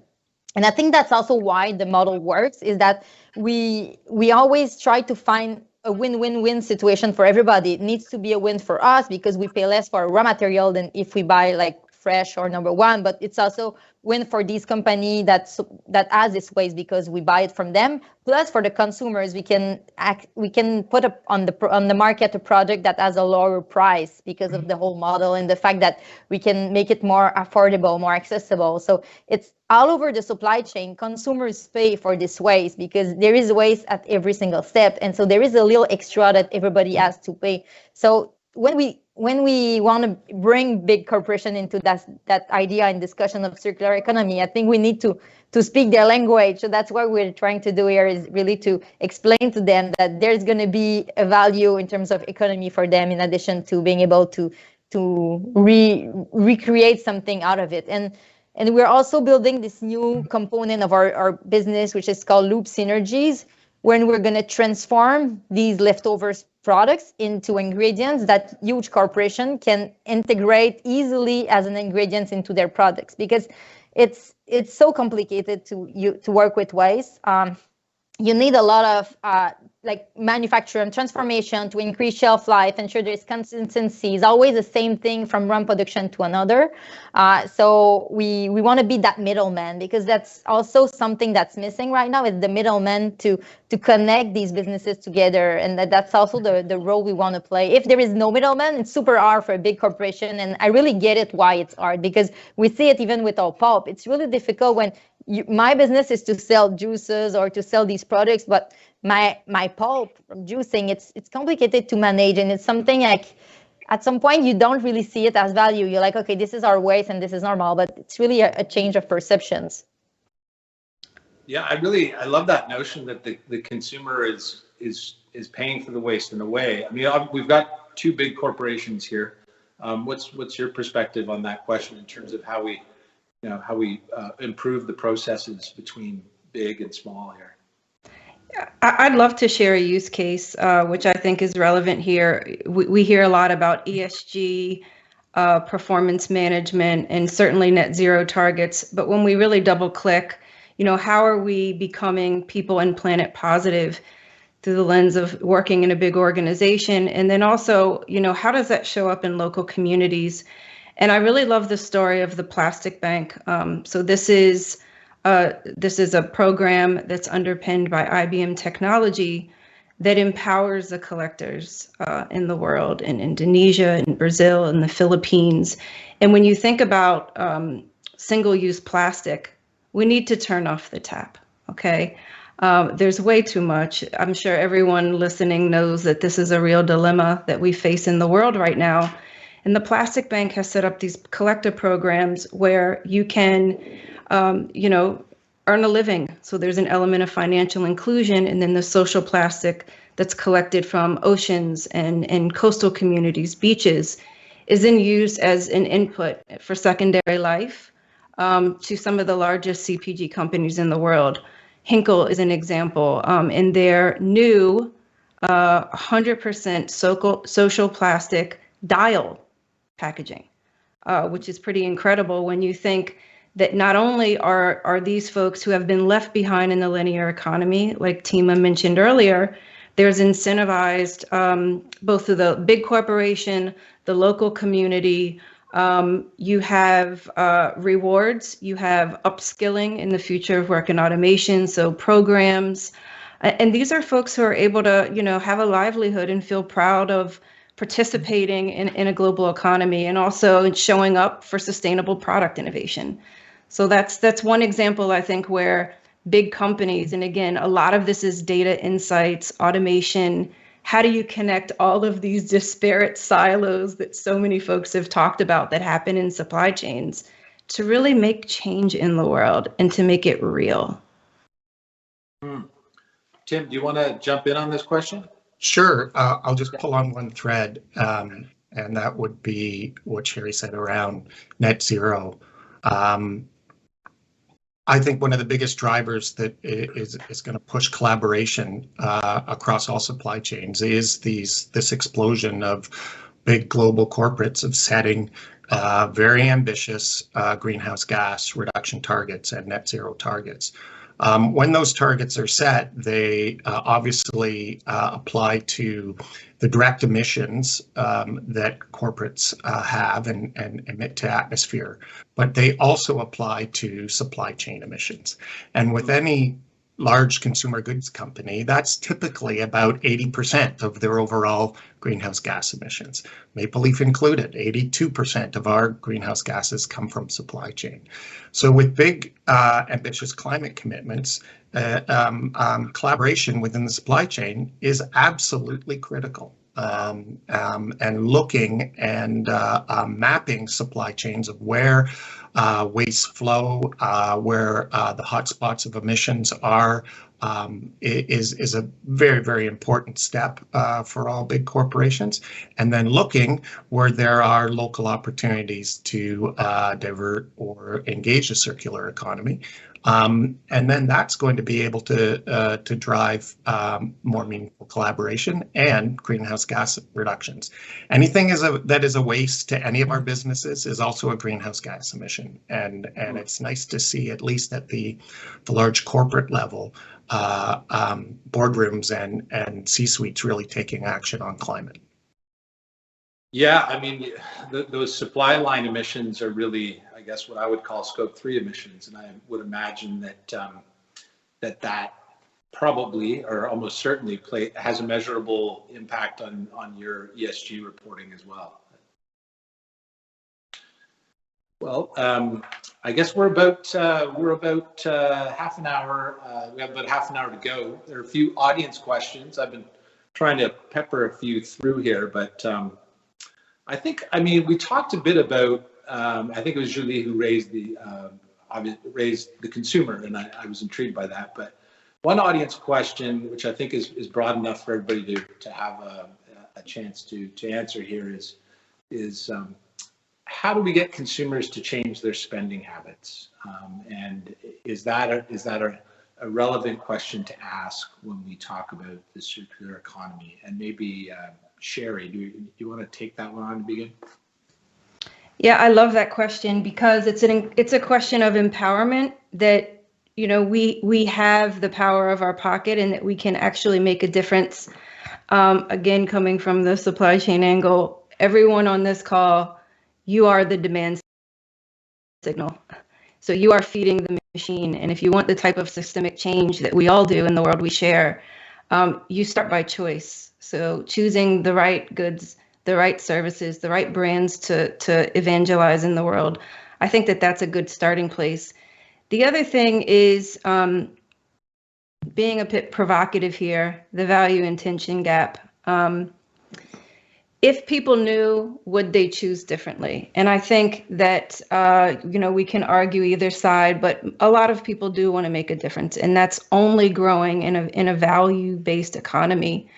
I think that's also why the model works, is that we always try to find a win-win-win situation for everybody. It needs to be a win for us because we pay less for raw material than if we buy fresh or number one, but it's also win for this company that has this waste because we buy it from them. Plus, for the consumers, we can put up on the market a product that has a lower price because of the whole model and the fact that we can make it more affordable, more accessible. So it's all over the supply chain. Consumers pay for this waste because there is waste at every single step, and so there is a little extra that everybody has to pay. So when we want to bring big corporation into that idea and discussion of circular economy, I think we need to speak their language. So that's what we're trying to do here, is really to explain to them that there's going to be a value in terms of economy for them, in addition to being able to recreate something out of it. And we're also building this new component of our business, which is called Loop Synergies, when we're going to transform these leftovers products into ingredients that huge corporation can integrate easily as an ingredient into their products, because it's so complicated to work with waste. You need a lot of like manufacture and transformation to increase shelf life, ensure there's consistency. It's always the same thing from one production to another. So we want to be that middleman, because that's also something that's missing right now, is the middleman to connect these businesses together. And that's also the role we want to play. If there is no middleman, it's super hard for a big corporation. And I really get it why it's hard, because we see it even with our pulp. It's really difficult when my business is to sell juices or to sell these products, but my pulp from juicing, it's complicated to manage, and it's something like at some point you don't really see it as value. You're like, okay, this is our waste and this is normal, but it's really a change of perceptions. Yeah, I love that notion that the consumer is paying for the waste in a way. I mean, we've got two big corporations here. What's your perspective on that question in terms of how we improve the processes between big and small here? I'd love to share a use case, which I think is relevant here. We hear a lot about ESG, performance management, and certainly net zero targets. But when we really double click, how are we becoming people and planet positive through the lens of working in a big organization? And then also, how does that show up in local communities? And I really love the story of the Plastic Bank. So this is a program that's underpinned by IBM technology that empowers the collectors in the world, in Indonesia, in Brazil, and the Philippines. And when you think about single-use plastic, we need to turn off the tap, okay? There's way too much. I'm sure everyone listening knows that this is a real dilemma that we face in the world right now. And the Plastic Bank has set up these collector programs where you can earn a living. So there's an element of financial inclusion, and then the social plastic that's collected from oceans and coastal communities, beaches, is then used as an input for secondary life to some of the largest CPG companies in the world. Hinkle is an example. In their new 100% social plastic dial packaging, which is pretty incredible when you think that not only are these folks who have been left behind in the linear economy, like Tima mentioned earlier, there's incentivized both through the big corporation, the local community. You have rewards, you have upskilling in the future of work and automation, so programs. And these are folks who are able to, have a livelihood and feel proud of participating in a global economy, and also showing up for sustainable product innovation. So that's one example, I think, where big companies, and again, a lot of this is data insights, automation. How do you connect all of these disparate silos that so many folks have talked about that happen in supply chains to really make change in the world and to make it real? Tim, do you want to jump in on this question? Sure. I'll just pull on one thread, and that would be what Sherry said around net zero. I think one of the biggest drivers that is going to push collaboration across all supply chains is this explosion of big global corporates of setting very ambitious greenhouse gas reduction targets and net zero targets. When those targets are set, they obviously apply to the direct emissions that corporates have and emit to atmosphere, but they also apply to supply chain emissions. And with any large consumer goods company, that's typically about 80% of their overall greenhouse gas emissions. Maple Leaf included, 82% of our greenhouse gases come from supply chain. So with big ambitious climate commitments, collaboration within the supply chain is absolutely critical. and looking and mapping supply chains of where waste flow, where the hotspots of emissions are, is a very, very important step for all big corporations. And then looking where there are local opportunities to divert or engage the circular economy. And then that's going to be able to drive more meaningful collaboration and greenhouse gas reductions. Anything that is a waste to any of our businesses is also a greenhouse gas emission. And it's nice to see, at least at the large corporate level, boardrooms and C-suites really taking action on climate. Yeah, I mean, those supply line emissions are really, I guess, what I would call scope 3 emissions, and I would imagine that that probably, or almost certainly, has a measurable impact on your ESG reporting as well. Well, I guess we're about half an hour. We have about half an hour to go. There are a few audience questions. I've been trying to pepper a few through here, but I mean, we talked a bit about, I think it was Julie who raised the consumer, and I was intrigued by that. But one audience question, which I think is broad enough for everybody to have a chance to answer here, is how do we get consumers to change their spending habits? And is that a relevant question to ask when we talk about the circular economy? And maybe Sherry, do you want to take that one on to begin? Yeah, I love that question because it's a question of empowerment, that we have the power of our pocket and that we can actually make a difference. Again, coming from the supply chain angle, everyone on this call, you are the demand signal. So you are feeding the machine, and if you want the type of systemic change that we all do in the world we share, you start by choice. So choosing the right goods, the right services, the right brands to evangelize in the world. I think that that's a good starting place. The other thing is being a bit provocative here, the value intention gap. If people knew, would they choose differently? And I think that, we can argue either side, but a lot of people do want to make a difference, and that's only growing in a value-based economy.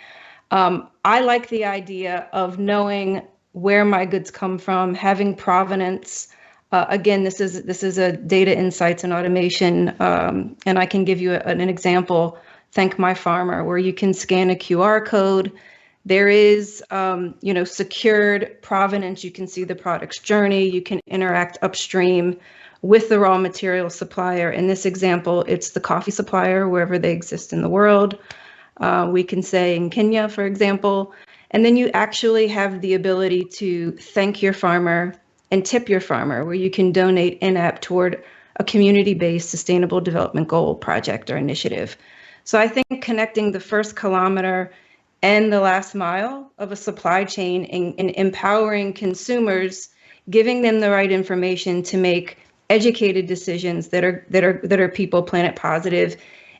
I like the idea of knowing where my goods come from, having provenance. Again, this is a data insights and automation, and I can give you an example. Thank My Farmer, where you can scan a QR code. There is, secured provenance. You can see the product's journey. You can interact upstream with the raw material supplier. In this example, it's the coffee supplier, wherever they exist in the world. We can say in Kenya, for example, and then you actually have the ability to thank your farmer and tip your farmer, where you can donate in-app toward a community-based sustainable development goal project or initiative. So I think connecting the first kilometer and the last mile of a supply chain and empowering consumers, giving them the right information to make educated decisions that are people, planet positive,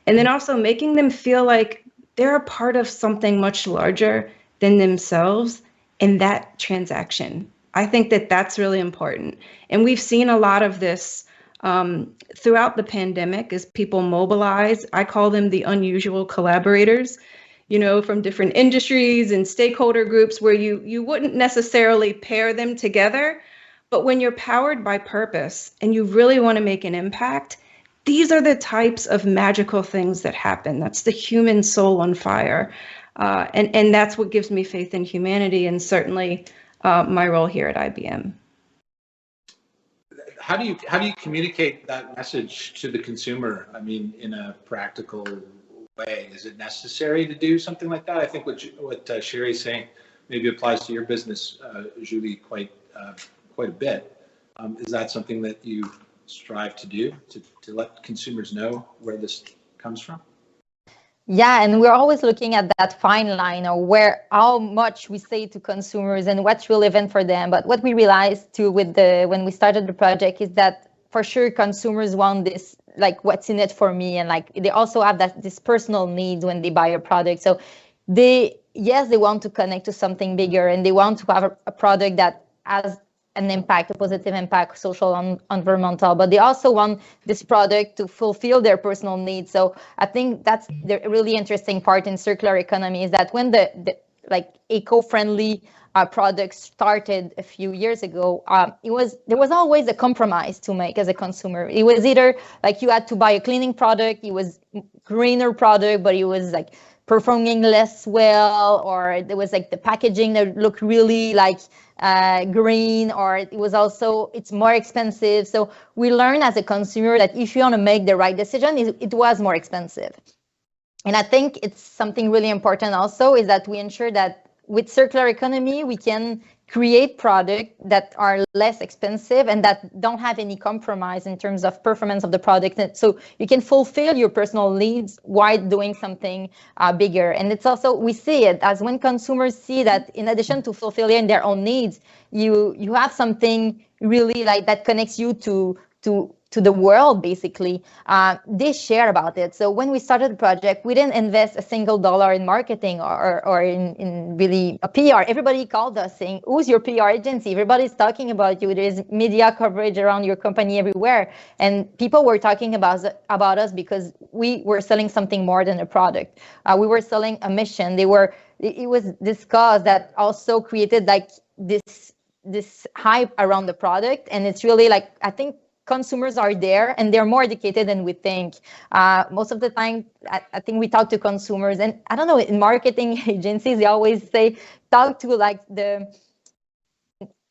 and then also making them feel like they're a part of something much larger than themselves in that transaction. I think that that's really important. And we've seen a lot of this throughout the pandemic as people mobilize. I call them the unusual collaborators, from different industries and stakeholder groups, where you wouldn't necessarily pair them together. But when you're powered by purpose and you really want to make an impact, these are the types of magical things that happen. That's the human soul on fire. And that's what gives me faith in humanity, and certainly my role here at IBM. How do you communicate that message to the consumer? I mean, in a practical way, is it necessary to do something like that? I think what Sherry's saying maybe applies to your business, Julie, quite a bit. Is that something that you strive to do, to let consumers know where this comes from? Yeah, and we're always looking at that fine line, or how much we say to consumers and what's relevant for them. But what we realized too when we started the project is that for sure consumers want this, like, what's in it for me, and like they also have this personal needs when they buy a product. So yes, they want to connect to something bigger, and they want to have a product that has an impact, a positive impact, social and environmental, but they also want this product to fulfill their personal needs. So I think that's the really interesting part in circular economy, is that when the like eco-friendly products started a few years ago, there was always a compromise to make as a consumer. It was either like you had to buy a cleaning product, it was greener product, but it was like performing less well, or there was like the packaging that looked really like green, or it was also, it's more expensive. So we learned as a consumer that if you want to make the right decision, it was more expensive. And I think it's something really important also, is that we ensure that with circular economy, we can create products that are less expensive and that don't have any compromise in terms of performance of the product. So you can fulfill your personal needs while doing something bigger. And it's also, we see it as when consumers see that in addition to fulfilling their own needs, you have something really like that connects you to the world, basically. They share about it. So when we started the project, we didn't invest a single dollar in marketing or in really a PR. Everybody called us saying, who's your PR agency? Everybody's talking about you. There's media coverage around your company everywhere. And people were talking about us because we were selling something more than a product. We were selling a mission. It was this cause that also created like this hype around the product. And it's really like, I think consumers are there and they're more educated than we think. Most of the time, I think we talk to consumers, and I don't know, in marketing agencies, they always say, talk to like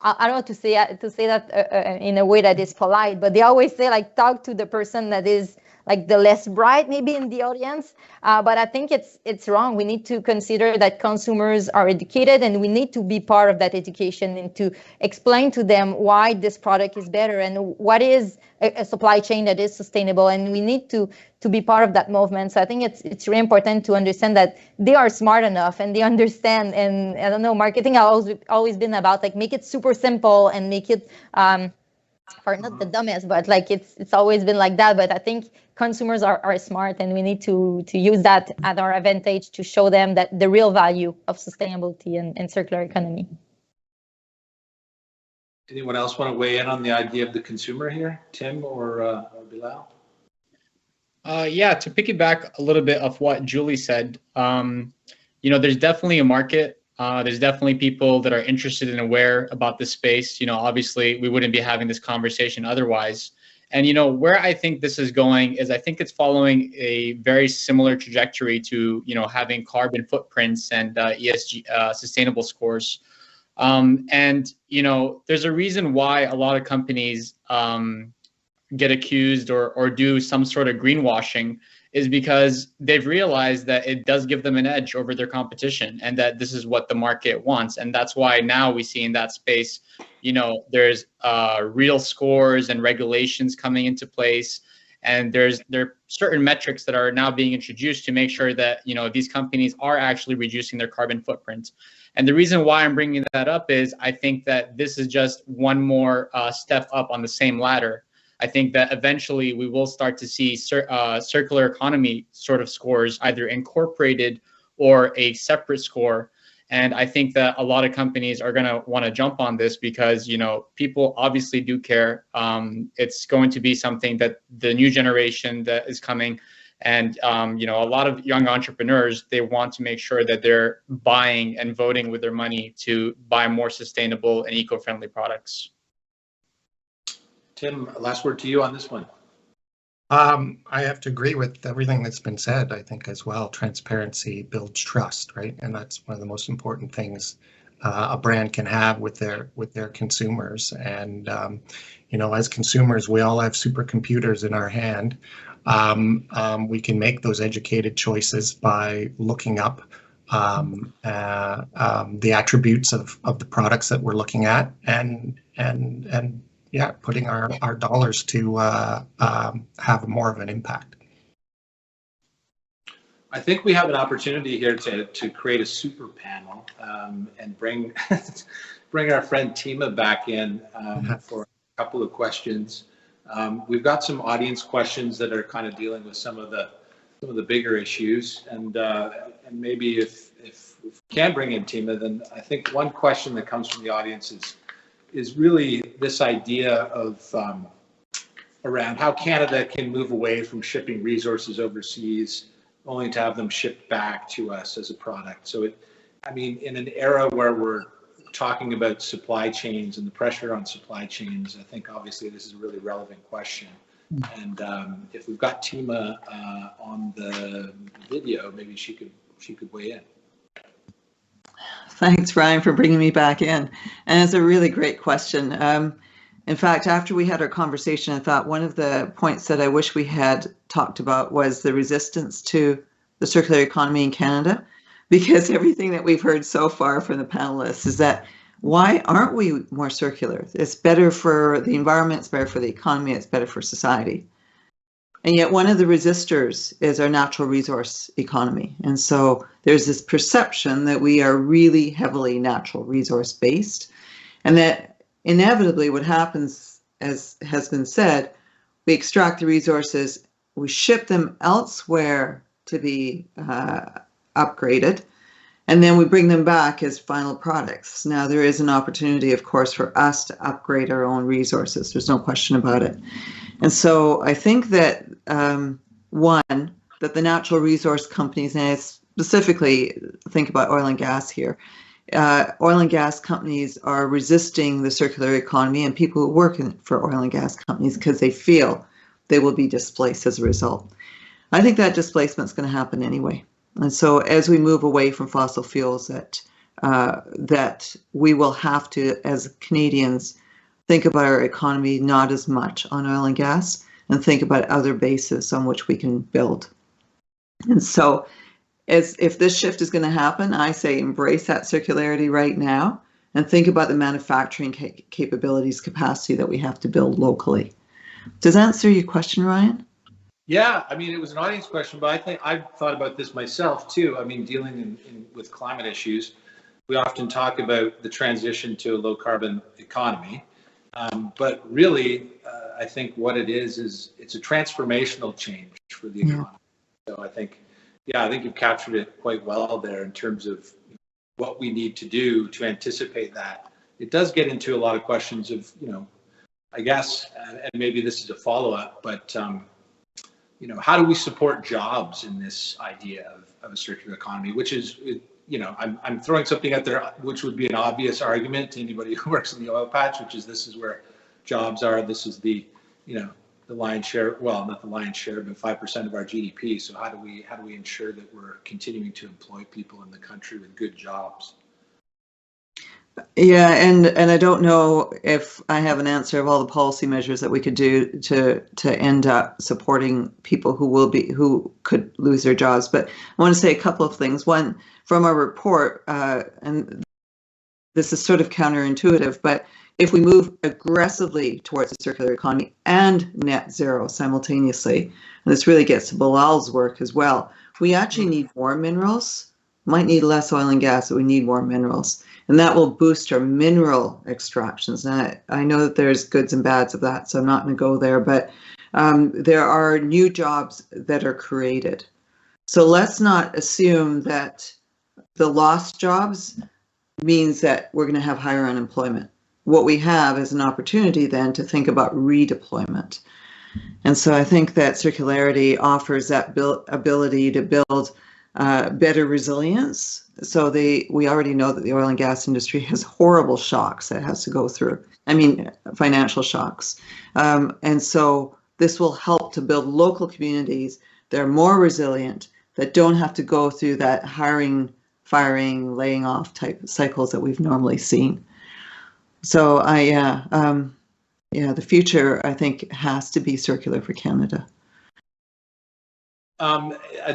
I don't know to say that in a way that is polite, but they always say like, talk to the person that is like the less bright maybe in the audience. But I think it's wrong. We need to consider that consumers are educated, and we need to be part of that education and to explain to them why this product is better and what is a supply chain that is sustainable. And we need to be part of that movement. So I think it's really important to understand that they are smart enough and they understand. And I don't know, marketing has always been about like make it super simple and make it for not the dumbest, but like it's always been like that. But I think consumers are smart, and we need to use that at our advantage to show them that the real value of sustainability and circular economy. Anyone else want to weigh in on the idea of the consumer here, Tim or Bilal? Yeah, to piggyback a little bit of what Julie said, there's definitely a market. There's definitely people that are interested and aware about this space. Obviously, we wouldn't be having this conversation otherwise. And, where I think this is going is I think it's following a very similar trajectory to, having carbon footprints and ESG sustainable scores. And, there's a reason why a lot of companies get accused or do some sort of greenwashing, is because they've realized that it does give them an edge over their competition, and that this is what the market wants. And that's why now we see in that space, there's real scores and regulations coming into place. And there are certain metrics that are now being introduced to make sure that, these companies are actually reducing their carbon footprint. And the reason why I'm bringing that up is I think that this is just one more step up on the same ladder. I think that eventually we will start to see circular economy sort of scores either incorporated or a separate score. And I think that a lot of companies are going to want to jump on this because, people obviously do care. It's going to be something that the new generation that is coming, and, a lot of young entrepreneurs, they want to make sure that they're buying and voting with their money to buy more sustainable and eco-friendly products. Tim, last word to you on this one. I have to agree with everything that's been said. I think as well, transparency builds trust, right? And that's one of the most important things a brand can have with their consumers. And as consumers, we all have supercomputers in our hand. We can make those educated choices by looking up the attributes of the products that we're looking at, and putting our dollars to have more of an impact. I think we have an opportunity here to create a super panel and bring our friend Tima back in for a couple of questions. We've got some audience questions that are kind of dealing with some of the bigger issues, and maybe if we can bring in Tima, then I think one question that comes from the audience is really this idea of around how Canada can move away from shipping resources overseas only to have them shipped back to us as a product. So I mean, in an era where we're talking about supply chains and the pressure on supply chains, I think obviously this is a really relevant question. And if we've got Tima on the video, maybe she could weigh in. Thanks, Ryan, for bringing me back in. And it's a really great question. In fact, after we had our conversation, I thought one of the points that I wish we had talked about was the resistance to the circular economy in Canada, because everything that we've heard so far from the panelists is that why aren't we more circular? It's better for the environment, it's better for the economy, it's better for society. And yet one of the resistors is our natural resource economy. And so there's this perception that we are really heavily natural resource based, and that inevitably what happens, as has been said, we extract the resources, we ship them elsewhere to be upgraded, and then we bring them back as final products. Now, there is an opportunity, of course, for us to upgrade our own resources. There's no question about it. And so I think that, one, that the natural resource companies, and I specifically think about oil and gas here, oil and gas companies are resisting the circular economy and people who work for oil and gas companies because they feel they will be displaced as a result. I think that displacement is going to happen anyway. And so as we move away from fossil fuels, that we will have to, as Canadians, think about our economy not as much on oil and gas and think about other bases on which we can build. And so if this shift is going to happen, I say embrace that circularity right now and think about the manufacturing capabilities, capacity that we have to build locally. Does that answer your question, Ryan? Yeah, I mean, it was an audience question, but I think I've thought about this myself too. I mean, dealing with climate issues, we often talk about the transition to a low carbon economy, but really, I think what it is it's a transformational change for the economy. So I think you've captured it quite well there in terms of what we need to do to anticipate that. It does get into a lot of questions of, I guess, and maybe this is a follow-up, but how do we support jobs in this idea of a circular economy, which is, I'm throwing something out there, which would be an obvious argument to anybody who works in the oil patch, which is this is where jobs are. This is the lion's share, well, not the lion's share, but 5% of our GDP. So how do we ensure that we're continuing to employ people in the country with good jobs? Yeah, and I don't know if I have an answer of all the policy measures that we could do to end up supporting people who could lose their jobs. But I want to say a couple of things. One, from our report, and this is sort of counterintuitive, but if we move aggressively towards a circular economy and net zero simultaneously, and this really gets to Bilal's work as well, we actually need more minerals. Might need less oil and gas, but we need more minerals. And that will boost our mineral extractions. And I know that there's goods and bads of that, so I'm not going to go there, but there are new jobs that are created. So let's not assume that the lost jobs means that we're going to have higher unemployment. What we have is an opportunity then to think about redeployment. And so I think that circularity offers that ability to build better resilience. So we already know that the oil and gas industry has horrible shocks that it has to go through. I mean, financial shocks. And so this will help to build local communities that are more resilient, that don't have to go through that hiring, firing, laying off type cycles that we've normally seen. So the future, I think, has to be circular for Canada.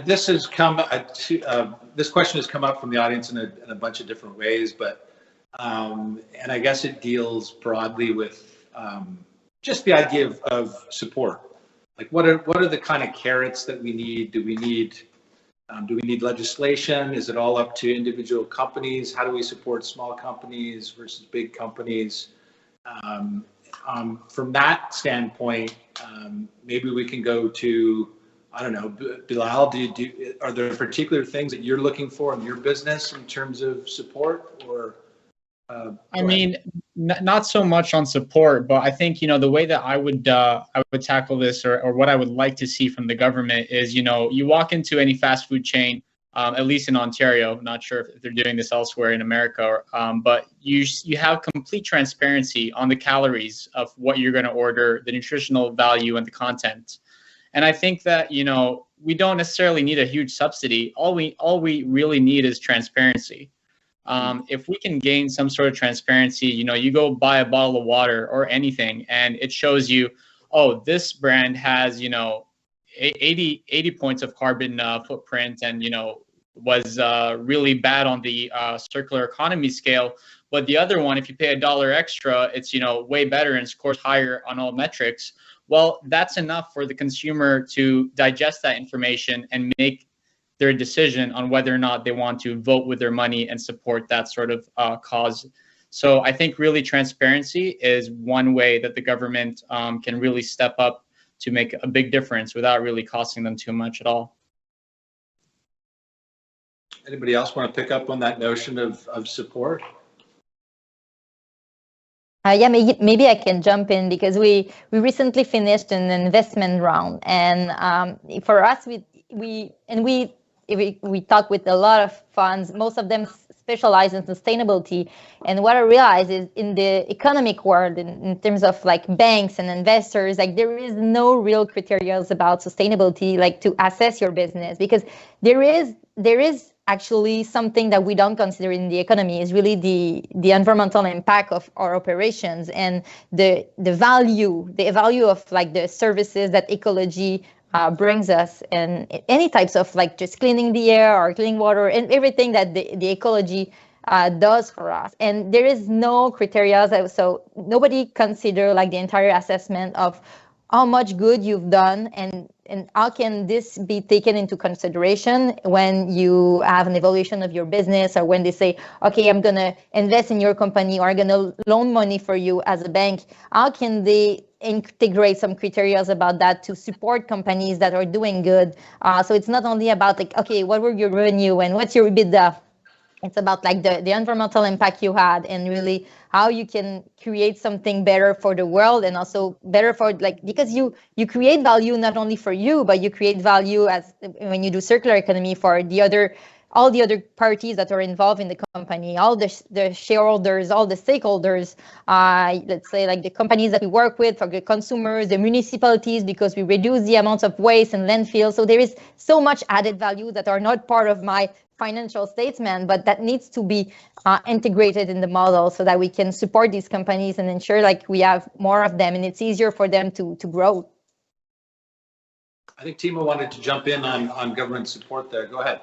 This has come. This question has come up from the audience in a bunch of different ways, but and I guess it deals broadly with just the idea of support. Like, what are the kind of carrots that we need? Do we need legislation? Is it all up to individual companies? How do we support small companies versus big companies? From that standpoint, maybe we can go to I don't know, Bilal, are there particular things that you're looking for in your business in terms of support or? I mean, not so much on support, but I think, the way that I would tackle this, or what I would like to see from the government is, you walk into any fast food chain, at least in Ontario, not sure if they're doing this elsewhere in America, but you have complete transparency on the calories of what you're going to order, the nutritional value and the content. And I think that, we don't necessarily need a huge subsidy. All we really need is transparency. If we can gain some sort of transparency, you go buy a bottle of water or anything, and it shows you, oh, this brand has, 80 points of carbon footprint, and, was really bad on the circular economy scale. But the other one, if you pay $1 extra, it's, way better and scores higher on all metrics. Well, that's enough for the consumer to digest that information and make their decision on whether or not they want to vote with their money and support that sort of cause. So I think really transparency is one way that the government can really step up to make a big difference without really costing them too much at all. Anybody else want to pick up on that notion of support? Yeah, maybe I can jump in because we recently finished an investment round, and for us, we talk with a lot of funds. Most of them specialize in sustainability, and what I realize is in the economic world, in terms of like banks and investors, like there is no real criteria about sustainability, like to assess your business, because there is actually something that we don't consider in the economy is really the environmental impact of our operations and the value of like the services that ecology brings us, and any types of like just cleaning the air or cleaning water and everything that the ecology does for us. And there is no criteria, so nobody consider like the entire assessment of how much good you've done, and how can this be taken into consideration when you have an evaluation of your business, or when they say, okay, I'm going to invest in your company, or I'm going to loan money for you as a bank. How can they integrate some criteria about that to support companies that are doing good? So it's not only about like, okay, what were your revenue and what's your EBITDA? It's about like the environmental impact you had, and really how you can create something better for the world, and also better for like, because you create value not only for you, but you create value as when you do circular economy for all the other parties that are involved in the company, all the shareholders, all the stakeholders, let's say like the companies that we work with, for the consumers, the municipalities, because we reduce the amounts of waste and landfill. So there is so much added value that are not part of my financial statement, but that needs to be integrated in the model so that we can support these companies and ensure like we have more of them and it's easier for them to grow. I think Timo wanted to jump in on government support there. Go ahead.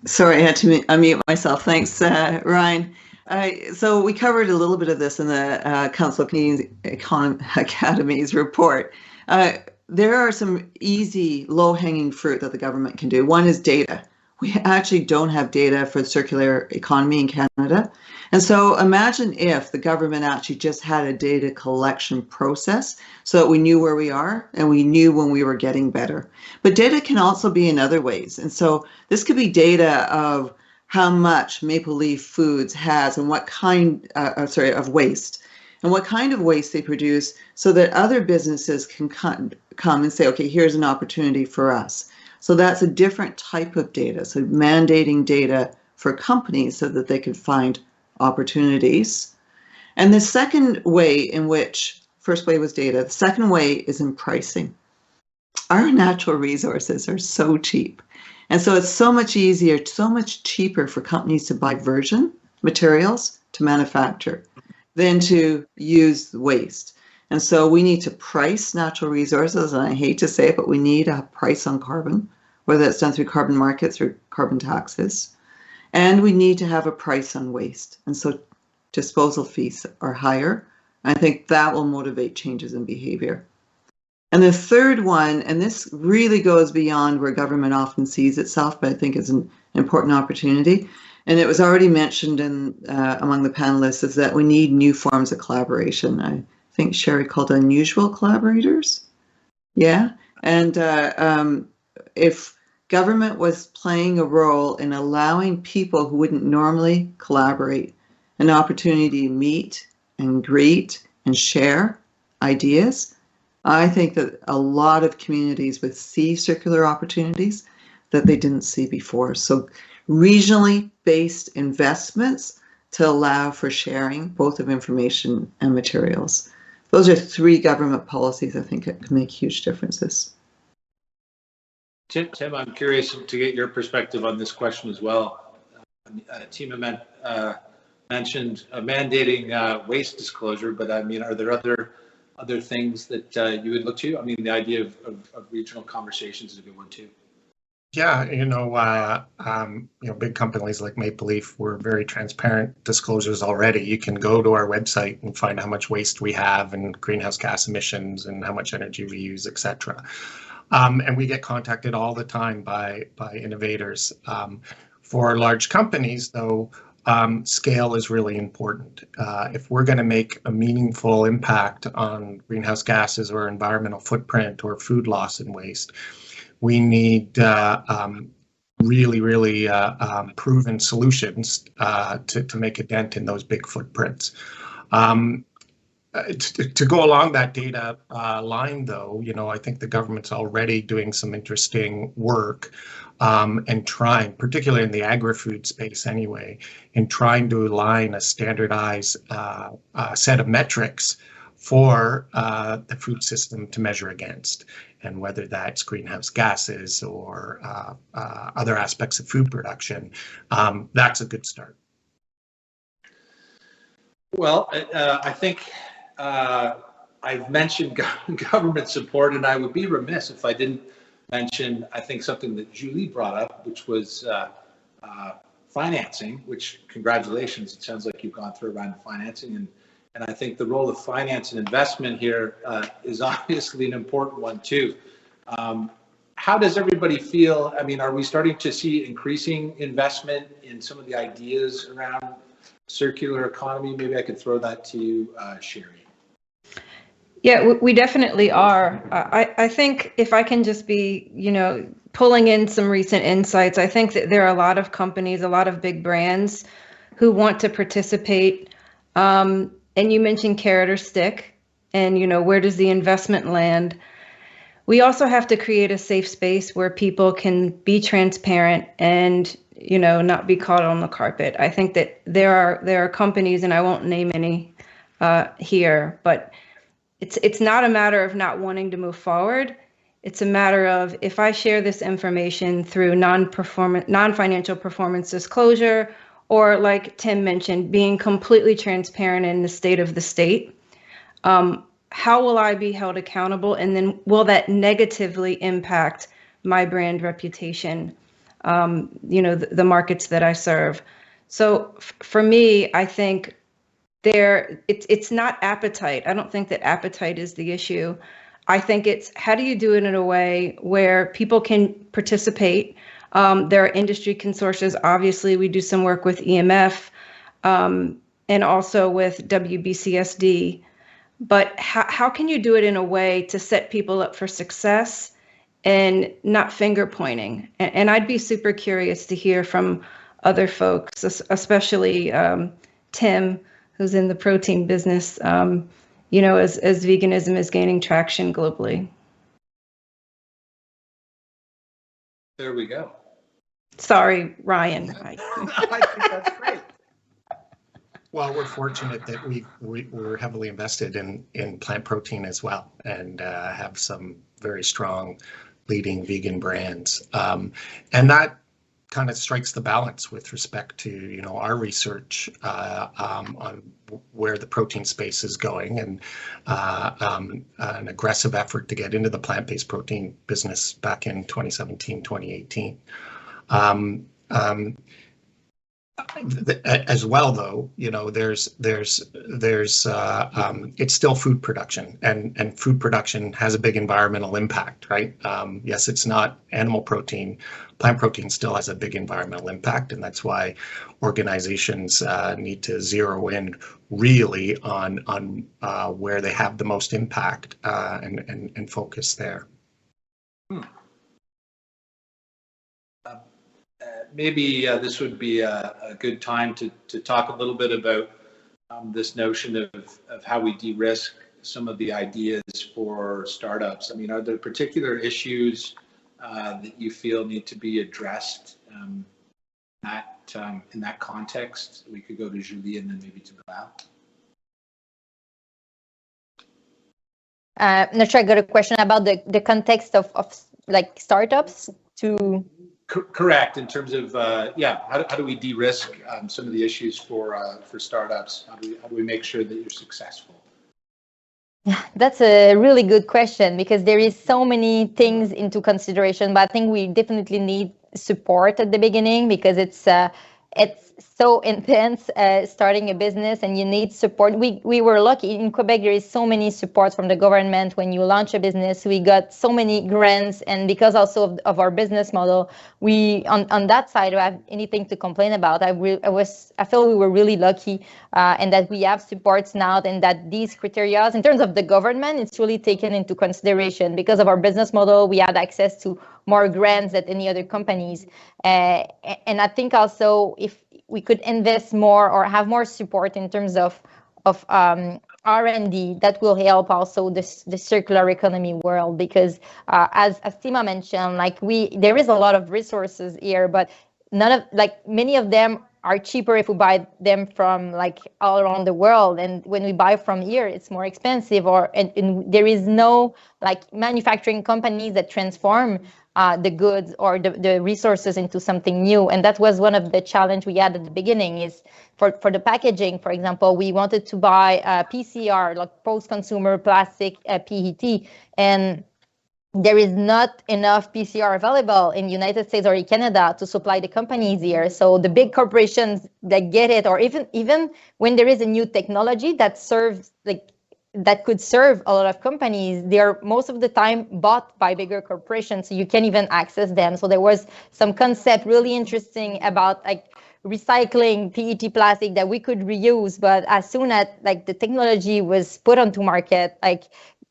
Sorry, I had to unmute myself. Thanks, Ryan. So we covered a little bit of this in the Council of Canadian Academy's report. There are some easy, low-hanging fruit that the government can do. One is data. We actually don't have data for the circular economy in Canada. And so imagine if the government actually just had a data collection process so that we knew where we are and we knew when we were getting better. But data can also be in other ways. And so this could be data of how much Maple Leaf Foods has and what kind of waste, and what kind of waste they produce, so that other businesses can come and say, okay, here's an opportunity for us. So that's a different type of data. So mandating data for companies so that they could find opportunities. And the second way in which, first way was data, the second way is in pricing. Our natural resources are so cheap. And so it's so much easier, so much cheaper for companies to buy virgin materials to manufacture than to use waste. And so we need to price natural resources, and I hate to say it, but we need a price on carbon, whether it's done through carbon markets or carbon taxes. And we need to have a price on waste. And so disposal fees are higher. I think that will motivate changes in behavior. And the third one, and this really goes beyond where government often sees itself, but I think it's an important opportunity, and it was already mentioned among the panelists, is that we need new forms of collaboration. I think Sherry called unusual collaborators. Yeah, and if government was playing a role in allowing people who wouldn't normally collaborate an opportunity to meet and greet and share ideas, I think that a lot of communities would see circular opportunities that they didn't see before. So regionally based investments to allow for sharing both of information and materials. Those are three government policies I think that can make huge differences. Tim, I'm curious to get your perspective on this question as well. Tima mentioned mandating waste disclosure, but I mean, are there other things that you would look to? I mean, the idea of regional conversations is a good one too. Yeah, big companies like Maple Leaf, we're very transparent disclosures already. You can go to our website and find how much waste we have and greenhouse gas emissions and how much energy we use, etc. And we get contacted all the time by innovators. For large companies, though, scale is really important. If we're going to make a meaningful impact on greenhouse gases or environmental footprint or food loss and waste, we need really proven solutions to make a dent in those big footprints. To go along that data line, though, I think the government's already doing some interesting work and trying, particularly in the agri-food space anyway, in trying to align a standardized set of metrics for the food system to measure against. And whether that's greenhouse gases or other aspects of food production, that's a good start. Well, I think I've mentioned government support, and I would be remiss if I didn't mention, I think, something that Julie brought up, which was financing, which, congratulations, it sounds like you've gone through a round of financing. And I think the role of finance and investment here is obviously an important one too. How does everybody feel? I mean, are we starting to see increasing investment in some of the ideas around circular economy? Maybe I could throw that to you, Sherry. Yeah, we definitely are. I think if I can just be, pulling in some recent insights, I think that there are a lot of companies, a lot of big brands who want to participate. And you mentioned carrot or stick, and where does the investment land? We also have to create a safe space where people can be transparent and not be caught on the carpet. I think that there are companies, and I won't name any here, but it's not a matter of not wanting to move forward. It's a matter of, if I share this information through non-financial performance disclosure, or like Tim mentioned, being completely transparent in the state of the state, how will I be held accountable? And then will that negatively impact my brand reputation, the markets that I serve? So for me, I think it's not appetite. I don't think that appetite is the issue. I think it's, how do you do it in a way where people can participate? There are industry consortia. Obviously, we do some work with EMF and also with WBCSD. But how can you do it in a way to set people up for success and not finger pointing? And I'd be super curious to hear from other folks, especially Tim, who's in the protein business, as veganism is gaining traction globally. There we go. Sorry, Ryan. I think that's great. Well, we're fortunate that we're heavily invested in plant protein as well, and have some very strong leading vegan brands. And that kind of strikes the balance with respect to our research on where the protein space is going, and an aggressive effort to get into the plant-based protein business back in 2017, 2018. As well, though, it's still food production, and food production has a big environmental impact, right? Yes, it's not animal protein. Plant protein still has a big environmental impact, and that's why organizations need to zero in really on where they have the most impact and focus there. Maybe this would be a good time to talk a little bit about this notion of how we de-risk some of the ideas for startups. I mean, are there particular issues that you feel need to be addressed in that context? We could go to Julie and then maybe to Bilal. Not sure I got a question about the context of like startups to. Correct. In terms of how do we de-risk some of the issues for startups? How do we make sure that you're successful? That's a really good question, because there is so many things into consideration, but I think we definitely need support at the beginning, because it's so intense starting a business, and you need support. We were lucky in Quebec. There is so many supports from the government when you launch a business. We got so many grants, and because also of our business model, we on that side, I don't have anything to complain about. I feel we were really lucky, and that we have supports now, and that these criteria, in terms of the government, it's really taken into consideration. Because of our business model, we had access to more grants than any other companies, and I think also if we could invest more or have more support in terms of R&D, that will help also the circular economy world, because as Tima mentioned, like there is a lot of resources here, but many of them are cheaper if we buy them from like all around the world, and when we buy from here, it's more expensive, and there is no like manufacturing companies that transform the goods or the resources into something new. And that was one of the challenge we had at the beginning, is for the packaging, for example, we wanted to buy PCR, like post-consumer plastic PET, and there is not enough PCR available in the United States or in Canada to supply the companies here. So the big corporations that get it, or even when there is a new technology that serves that could serve a lot of companies, they are most of the time bought by bigger corporations, so you can't even access them. So there was some concept really interesting about like recycling PET plastic that we could reuse, but as soon as like the technology was put onto market, like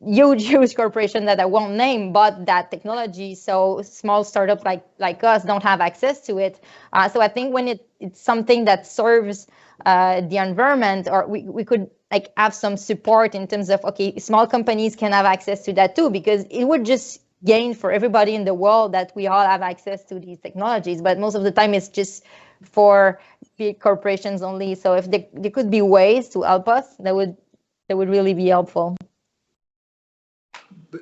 huge corporation that I won't name bought that technology, so small startups like us don't have access to it. So I think when it's something that serves the environment, or we could like have some support in terms of, okay, small companies can have access to that too, because it would just gain for everybody in the world that we all have access to these technologies. But most of the time it's just for big corporations only. So if there could be ways to help us, that would really be helpful.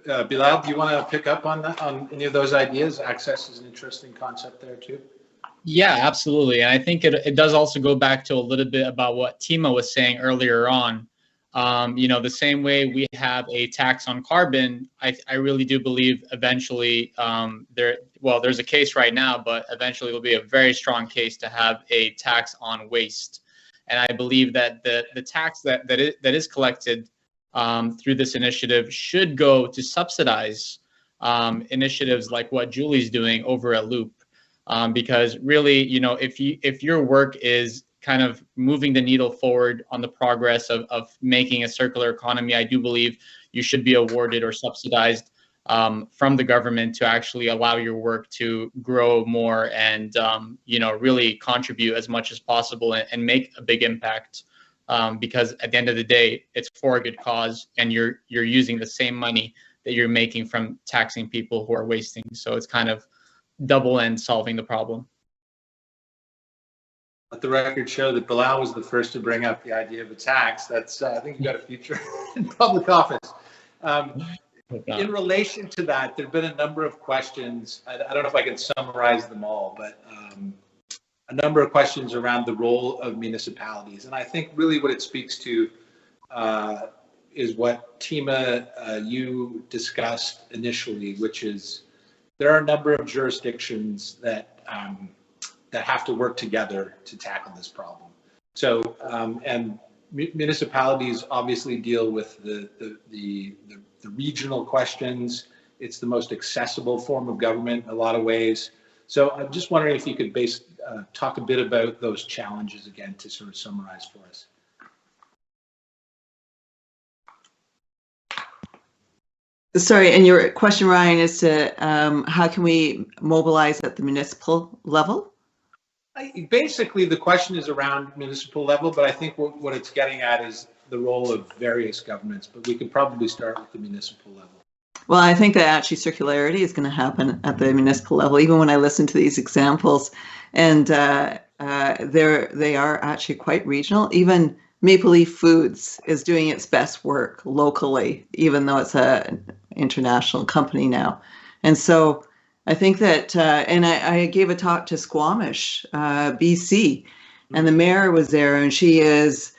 Bilal, do you want to pick up on that, on any of those ideas? Access is an interesting concept there too. Yeah, absolutely. And I think it does also go back to a little bit about what Tima was saying earlier on. The same way we have a tax on carbon, I really do believe eventually there's a case right now, but eventually there'll be a very strong case to have a tax on waste. And I believe that the tax that is collected through this initiative should go to subsidize initiatives like what Julie's doing over at Loop. Because really, if your work is kind of moving the needle forward on the progress of making a circular economy, I do believe you should be awarded or subsidized from the government to actually allow your work to grow more and, really contribute as much as possible and make a big impact. Because at the end of the day, it's for a good cause, and you're using the same money that you're making from taxing people who are wasting. So it's kind of double end solving the problem. Let the record show that Bilal was the first to bring up the idea of a tax. That's I think you got a future in public office. In relation to that, there have been a number of questions. I don't know if I can summarize them all, but a number of questions around the role of municipalities. And I think really what it speaks to is what Tima, you discussed initially, which is there are a number of jurisdictions that that have to work together to tackle this problem. So, and municipalities obviously deal with the regional questions. It's the most accessible form of government in a lot of ways. So I'm just wondering if you could talk a bit about those challenges again to sort of summarize for us. Sorry, and your question, Ryan, is to how can we mobilize at the municipal level? Basically, the question is around municipal level, but I think what it's getting at is the role of various governments, but we could probably start with the municipal level. Well, I think that actually circularity is going to happen at the municipal level, even when I listen to these examples, and they are actually quite regional. Even Maple Leaf Foods is doing its best work locally, even though it's an international company now. And so I think that, and I gave a talk to Squamish, BC, and the mayor was there, and she is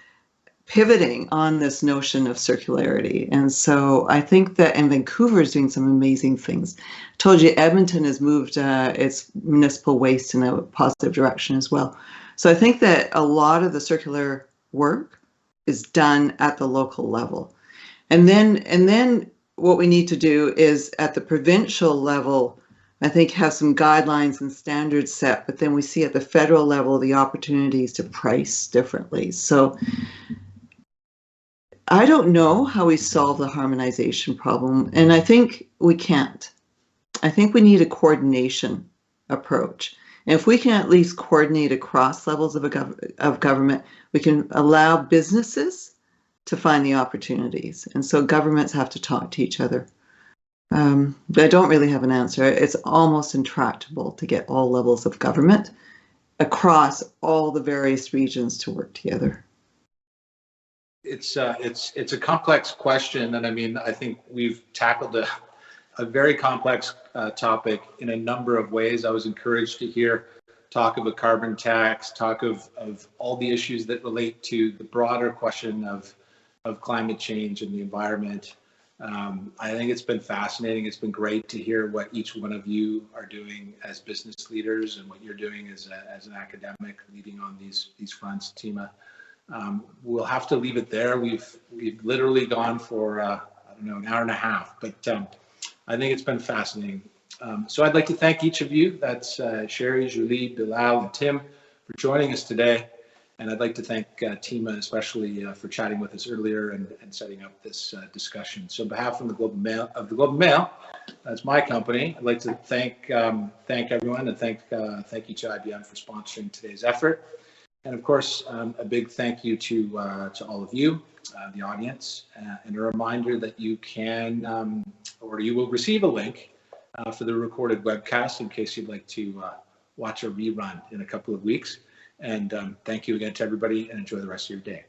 pivoting on this notion of circularity. And so I think that, and Vancouver is doing some amazing things. I told you Edmonton has moved its municipal waste in a positive direction as well. So I think that a lot of the circular work is done at the local level. And then what we need to do is at the provincial level, I think, have some guidelines and standards set, but then we see at the federal level the opportunities to price differently. So I don't know how we solve the harmonization problem, and I think we can't. I think we need a coordination approach. And if we can at least coordinate across levels of government, we can allow businesses to find the opportunities. And so governments have to talk to each other. But I don't really have an answer. It's almost intractable to get all levels of government across all the various regions to work together. It's a complex question, and I mean, I think we've tackled a very complex topic in a number of ways. I was encouraged to hear talk of a carbon tax, talk of all the issues that relate to the broader question of climate change and the environment. I think it's been fascinating. It's been great to hear what each one of you are doing as business leaders and what you're doing as an academic leading on these fronts, Tima. We'll have to leave it there. We've literally gone for I don't know, an hour and a half, but I think it's been fascinating. So I'd like to thank each of you. That's Sherry, Julie, Bilal, and Tim for joining us today. And I'd like to thank Tima especially for chatting with us earlier and setting up this discussion. So on behalf of the Globe and Mail, that's my company. I'd like to thank everyone and thank each IBM for sponsoring today's effort. And of course, a big thank you to all of you, the audience, and a reminder that you can, or you will receive a link for the recorded webcast in case you'd like to watch a rerun in a couple of weeks. And thank you again to everybody, and enjoy the rest of your day.